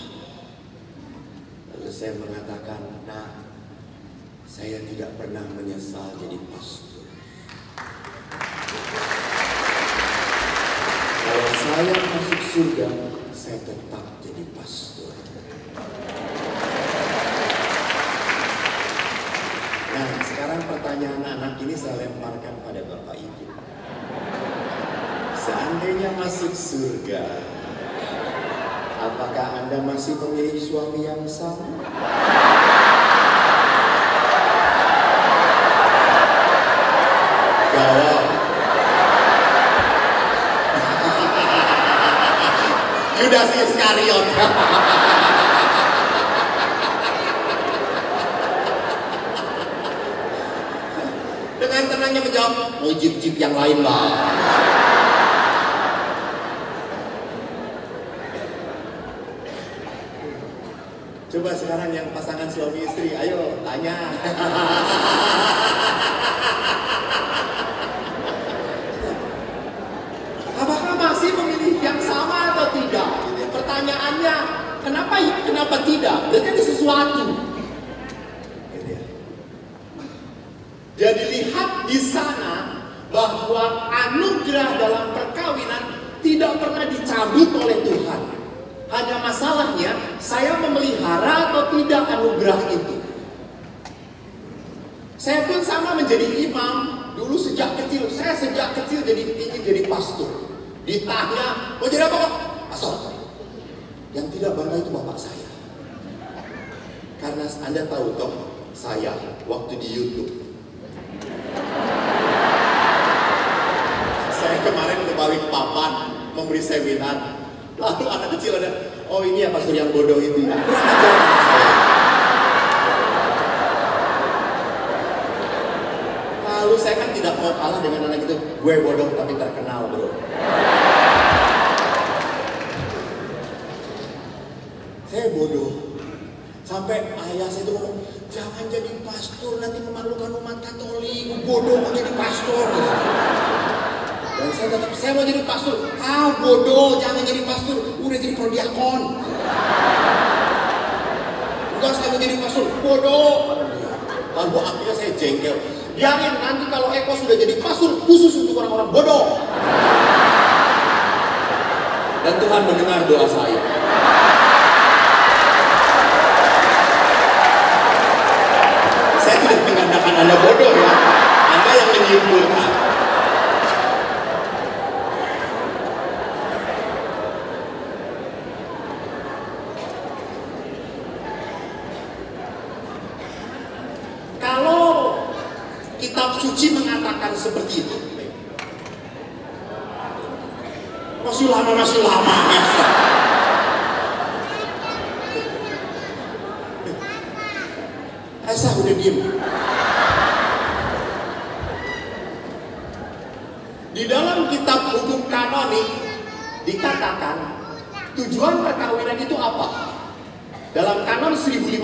Lalu saya mengatakan, nah, saya tidak pernah menyesal jadi pastor. Kalau saya masuk surga, saya tetap jadi pastor. Nah, sekarang pertanyaan anak ini saya lemparkan pada Bapak Ibu. Seandainya masuk surga, apakah Anda masih memilih suami yang sama? Jawab. Yudas Iskariot. Dengan tenangnya menjawab, oh jip-jip yang lain lah. Coba sekarang yang pasangan suami istri, ayo tanya. Apakah masih memilih yang sama atau tidak? Pertanyaannya, kenapa tidak? Berarti ada sesuatu. Jadi lihat di sana bahwa anugerah dalam perkawinan tidak pernah dicabut oleh Tuhan. Hanya masalahnya saya memelihara atau tidak anugerah itu. Saya pun sama menjadi imam dulu sejak kecil. Saya sejak kecil ingin jadi pastor. Ditanya, mau jadi apa kok? Pastor. Yang tidak bangga itu bapak saya. Karena Anda tahu toh, saya waktu di YouTube. Saya kemarin ke Balikpapan memberi seminar. Lalu anak kecil ada, oh ini ya pastor yang bodoh itu ya. Kurang ajar. Lalu saya kan tidak mau kalah dengan anak itu. Gue bodoh tapi terkenal bro. Saya bodoh. Sampai ayah saya itu ngomong, jangan jadi pastor nanti memalukan umat Katolik. Bodoh mau jadi pastor. Dan saya mau jadi pastor. Bodoh, jangan jadi pastor. Udah jadi prodiakon. Enggak, saya mau jadi pastor. Bodoh. Lalu akhirnya saya jengkel. Biarin nanti kalau Eko sudah jadi pastor khusus untuk orang-orang bodoh. Dan Tuhan mendengar doa saya. Saya tidak mengatakan Anda bodoh ya. Anda yang menyimpulkan. Kitab suci mengatakan seperti itu. Masih lama. Esa udah diem. Di dalam kitab hukum kanonik dikatakan tujuan perkawinan itu apa? Dalam kanon 1055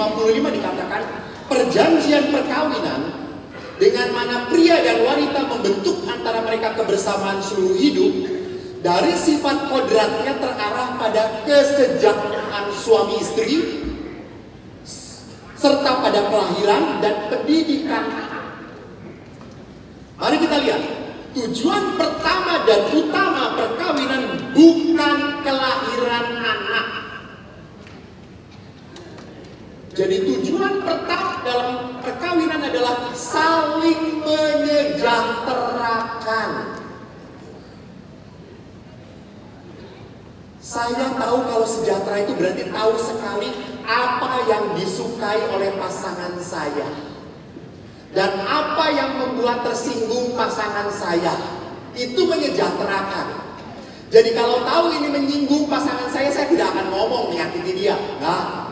dikatakan perjanjian perkawinan dengan mana pria dan wanita membentuk antara mereka kebersamaan seluruh hidup Dari sifat kodratnya terarah pada kesejahteraan suami istri, serta pada kelahiran dan pendidikan. Mari kita lihat, tujuan pertama dan utama perkawinan bukan kelahiran anak. Jadi tujuan pertama dalam perkawinan adalah saling menyejahterakan. Saya tahu kalau sejahtera itu berarti tahu sekali apa yang disukai oleh pasangan saya dan apa yang membuat tersinggung pasangan saya. Itu menyejahterakan. Jadi kalau tahu ini menyinggung pasangan saya tidak akan ngomong menyakiti dia. Nah,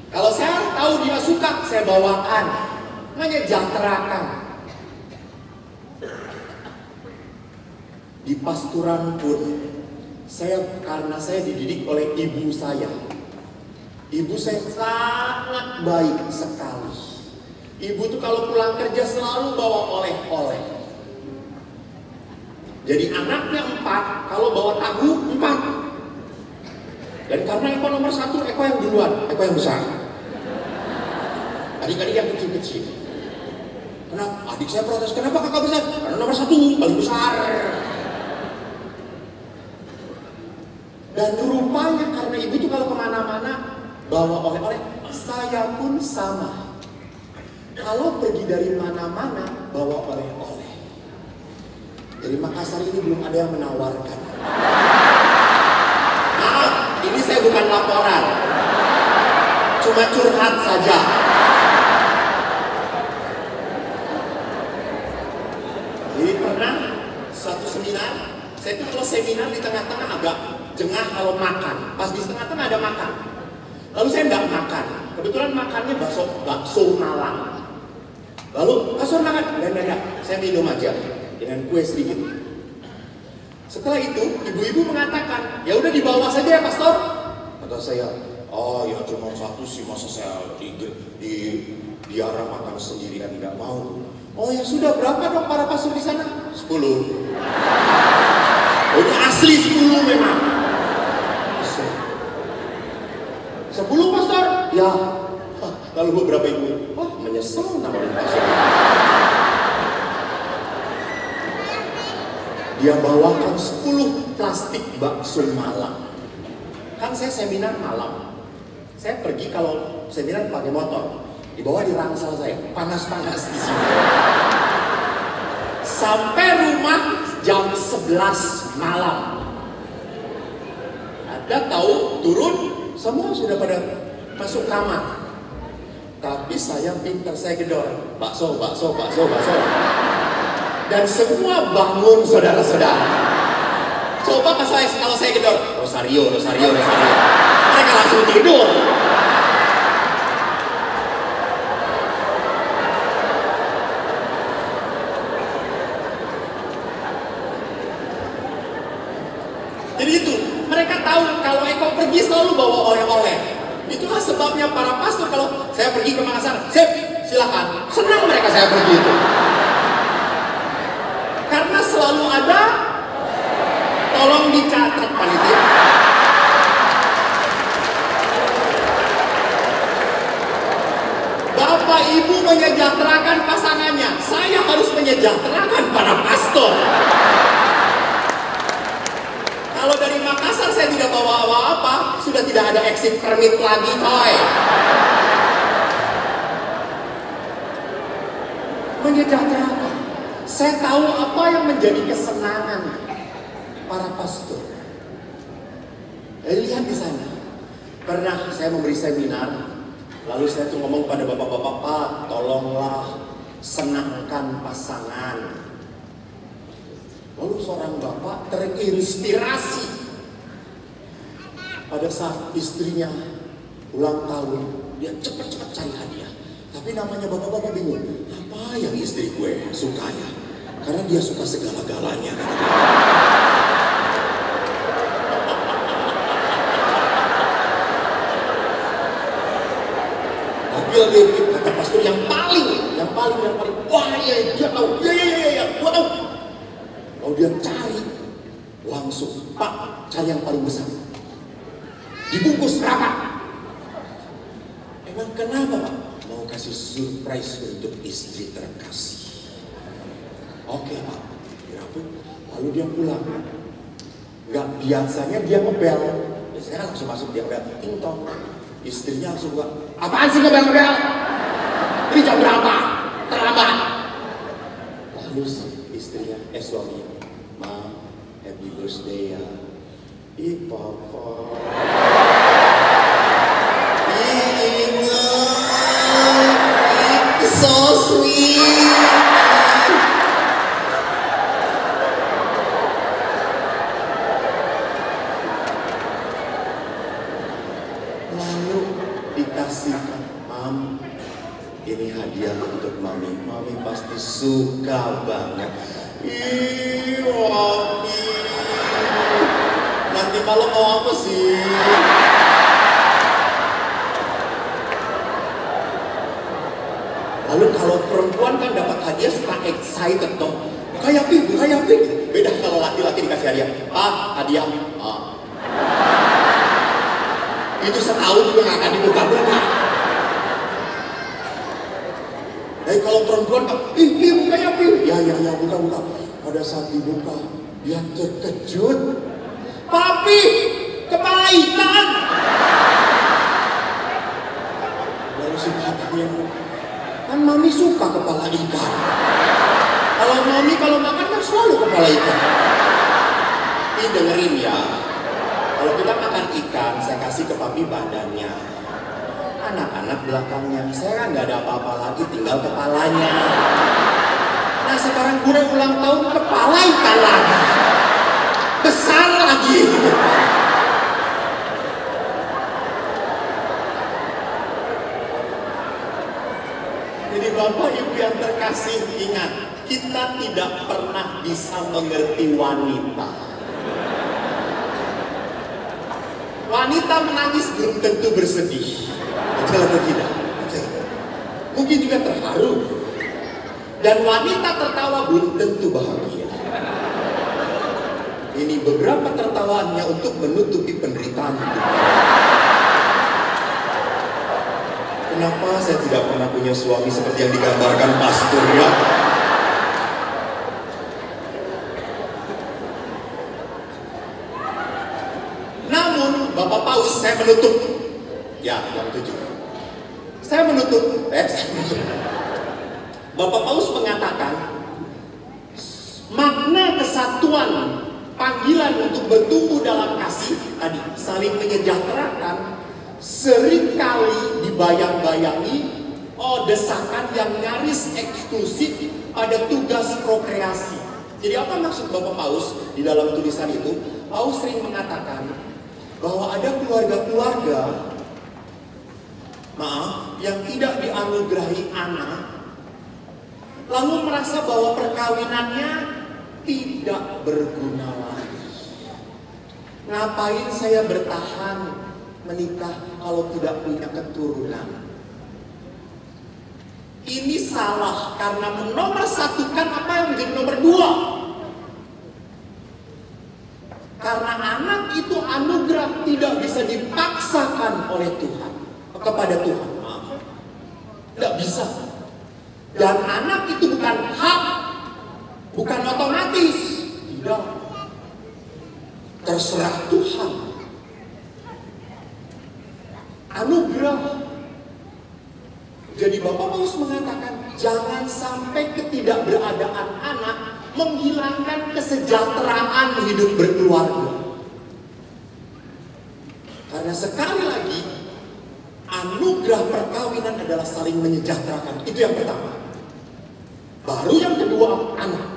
kalau saya tahu dia suka, saya bawakan. Menyejahterakan. Di pasturan pun karena saya dididik oleh ibu saya. Ibu saya sangat baik sekali. Ibu tuh kalau pulang kerja selalu bawa oleh-oleh. Jadi anaknya 4, kalau bawa tahu 4. Dan karena Eko nomor 1, Eko yang duluan, Eko yang besar. Adik-adik yang kecil-kecil. Kenapa? Adik saya protes, kenapa kakak besar? Karena nomor 1 paling besar. Dan rupanya karena ibu tuh kalau kemana-mana bawa oleh-oleh, saya pun sama. Kalau pergi dari mana-mana bawa oleh-oleh. Dari Makassar ini belum ada yang menawarkan. Maaf, ini saya bukan laporan, cuma curhat saja. Jadi pernah suatu seminar, saya tuh kalau seminar di tengah-tengah agak jengah kalau makan. Pas di tengah-tengah ada makan. Lalu saya nggak makan. Kebetulan makannya bakso Malang. Lalu bakso makan, dan saya minum aja dengan kue sedikit. Setelah itu ibu-ibu mengatakan, ya udah dibawa saja ya pastor. Kata saya, oh ya cuma 1 sih, masa saya diarah makan sendirian, nggak mau. Oh ya sudah, berapa dong para pastor di sana? 10. Oh, ini asli 10 memang. 10 pastor? Ya. Lalu beberapa ibu, wah menyesal nawarin pastor. Dia bawakan 10 plastik bakso Malang. Kan saya seminar malam. Saya pergi kalau seminar pakai motor. Dibawa di rangsel saya, panas-panas di sini. Sampai rumah jam 11 malam. Ada tahu turun, semua sudah pada masuk kamar. Tapi saya pintar, saya gedor. Bakso. Dan semua bangun saudara-saudara. Coba kalau saya gedor, Rosario. Mereka langsung tidur. Jadi itu, mereka tahu kalau Eko pergi selalu bawa oleh-oleh. Itulah sebabnya para pastor kalau saya pergi ke Makassar, sip, silakan. Senang mereka saya pergi itu. Karena selalu ada, tolong dicatat panitia. Bapak Ibu menyejahterakan pasangannya, saya harus menyejahterakan para pastor. Kalau dari Makassar saya tidak bawa apa-apa, sudah tidak ada exit permit lagi, coy. Menyejahterakan. Saya tahu apa yang menjadi kesenangan para pastor. Lihat di sana. Pernah saya memberi seminar, lalu saya tuh ngomong pada bapak-bapak, Pak, tolonglah senangkan pasangan. Lalu seorang bapak terinspirasi. Pada saat istrinya ulang tahun, dia cepat-cepat cari hadiah. Tapi namanya bapak-bapak bingung, apa yang istri gue suka ya? Karena dia suka segala-galanya. Lagi kata pastor yang paling, wah iya dia tahu, iya, gua tahu. Lalu dia cari, Langsung, Pak, cari yang paling besar. Dibungkus rapat. Emang kenapa, Pak? Mau kasih surprise untuk istri terkasih. Oke, Pak. Diraput. Lalu dia pulang. Gak biasanya dia ngebel. Biasanya langsung masuk dia ngebel. Ting-tong. Istrinya langsung buka. Apaan sih ngebel-ngebel? Ini jam berapa? Terlambat. Lalu istrinya, suaminya, Ma, happy birthday ya. Ih, Papa. So sweet. Lalu dikasihkan, Mam, ini hadiah untuk Mami. Mami pasti suka banget. Ih, Mami. Nanti malam mau apa sih? Lalu kalau perempuan kan dapat hadiah suka excited toh. Buka yakin. Beda kalau laki-laki dikasih hadiah. Ah, hadiah. Ah. Itu setahun juga gak akan dibuka-buka. Tapi kalau perempuan, buka yakin. Ya, buka. Pada saat dibuka, dia terkejut. Papi, kepala ikan. Lalu si papi yang kan Mami suka kepala ikan. Kalau Mami kalau makan kan selalu kepala ikan. Ini dengerin ya. Kalau kita makan ikan, saya kasih ke Papi badannya. Anak-anak belakangnya. Saya kan nggak ada apa-apa lagi, tinggal kepalanya. Nah sekarang gue udah ulang tahun, kepala ikan lagi. Besar lagi. Jadi Bapak Ibu yang terkasih, ingat, kita tidak pernah bisa mengerti wanita. Wanita menangis belum tentu bersedih. Betul atau tidak? Betul. Mungkin juga terharu. Dan wanita tertawa belum tentu bahagia. Ini beberapa tertawaannya untuk menutupi penderitaan hidup. Kenapa saya tidak pernah punya suami seperti yang digambarkan pastor ya? Namun Bapak Paus, saya menutup. Ya, yang 7. Saya menutup. Bapak Paus mengatakan makna kesatuan, panggilan untuk bertumbuh dalam kasih tadi, saling menyejahterakan, seringkali dibayang-bayangi desakan yang nyaris eksklusif pada tugas prokreasi. Jadi apa maksud Bapak Paus di dalam tulisan itu? Paus sering mengatakan bahwa ada keluarga-keluarga yang tidak dianugerahi anak, lalu merasa bahwa perkawinannya tidak berguna lagi. Ngapain saya bertahan menikah kalau tidak punya keturunan? Ini salah karena menomorsatukan apa yang menjadi nomor 2. Karena anak itu anugerah, tidak bisa dipaksakan oleh Tuhan kepada Tuhan. Tidak bisa. Dan anak itu bukan hak, bukan otomatis. Tidak. Terserah Tuhan. Anugerah. Jadi Bapak Paus mengatakan jangan sampai ketidakberadaan anak menghilangkan kesejahteraan hidup berkeluarga. Karena sekali lagi anugerah perkawinan adalah saling menyejahterakan. Itu yang pertama. Baru yang kedua, anak.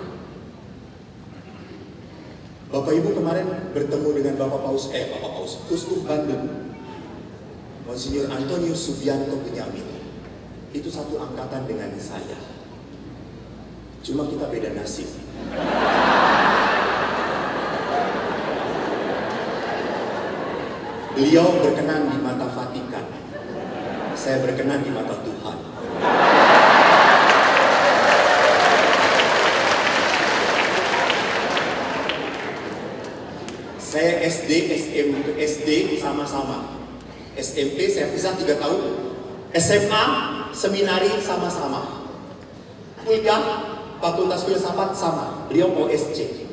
Bapak Ibu kemarin bertemu dengan Bapak Paus, Uskup Bandung, Monsinyur Antonius Subianto Benyamin. Itu satu angkatan dengan saya. Cuma kita beda nasib. Beliau berkenan di mata Vatikan. Saya berkenan di mata Tuhan. SD sama-sama. SMP saya pisah 3 tahun. SMA, seminari sama-sama. Kuliah, Fakultas Filsafat sama. Beliau OSC.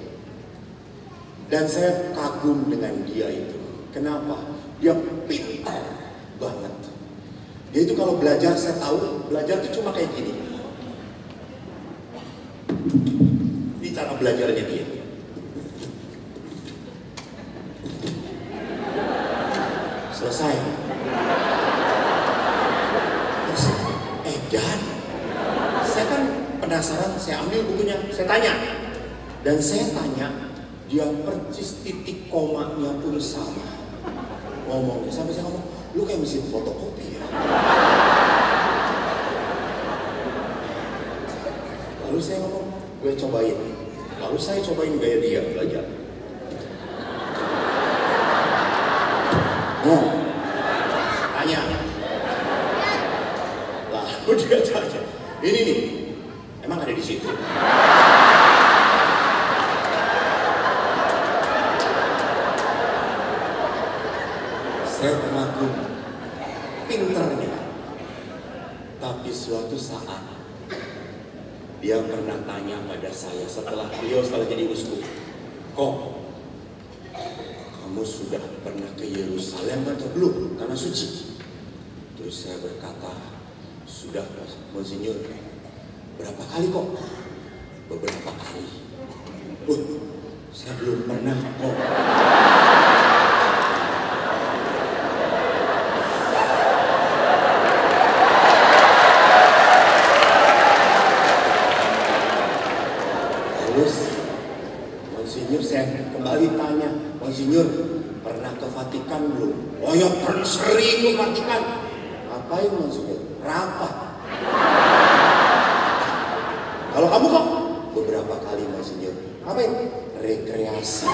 Dan saya kagum dengan dia itu. Kenapa? Dia pintar banget. Dia itu kalau belajar, saya tahu belajar itu cuma kayak gini. Ini cara belajarnya dia. Selesai. Terus, Dan saya kan penasaran, saya ambil bukunya, saya tanya. Dan saya tanya, dia persis titik komanya pun sama. Ngomongnya, sampai saya ngomong, lu kayak mesin fotokopi ya. Lalu saya ngomong, gue cobain. Lalu saya cobain gaya dia belajar. Tanya. Lalu dia tanya, ini nih, emang ada di situ? Saya kagum pintarnya. Tapi suatu saat dia pernah tanya pada saya setelah jadi uskup, kok kamu sudah pernah ke Yerusalem atau belum? Tanah suci. Terus saya berkata, sudah Monsinyur. Berapa kali kok? Beberapa kali. Saya belum pernah kok. Terus Monsinyur saya kembali tanya, Monsinyur pernah ke Vatikan belum? Oh ya, pernah sering ke Vatikan. Ngapain Monsinyur? Rapat. Kalau kamu kok? Beberapa kali Monsinyur. Ngapain? Rekreasi.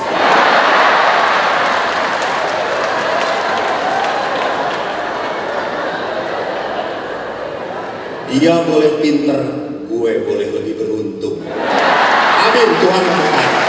Dia boleh pinter, gue boleh lebih beruntung. Amin, Tuhan memberkati.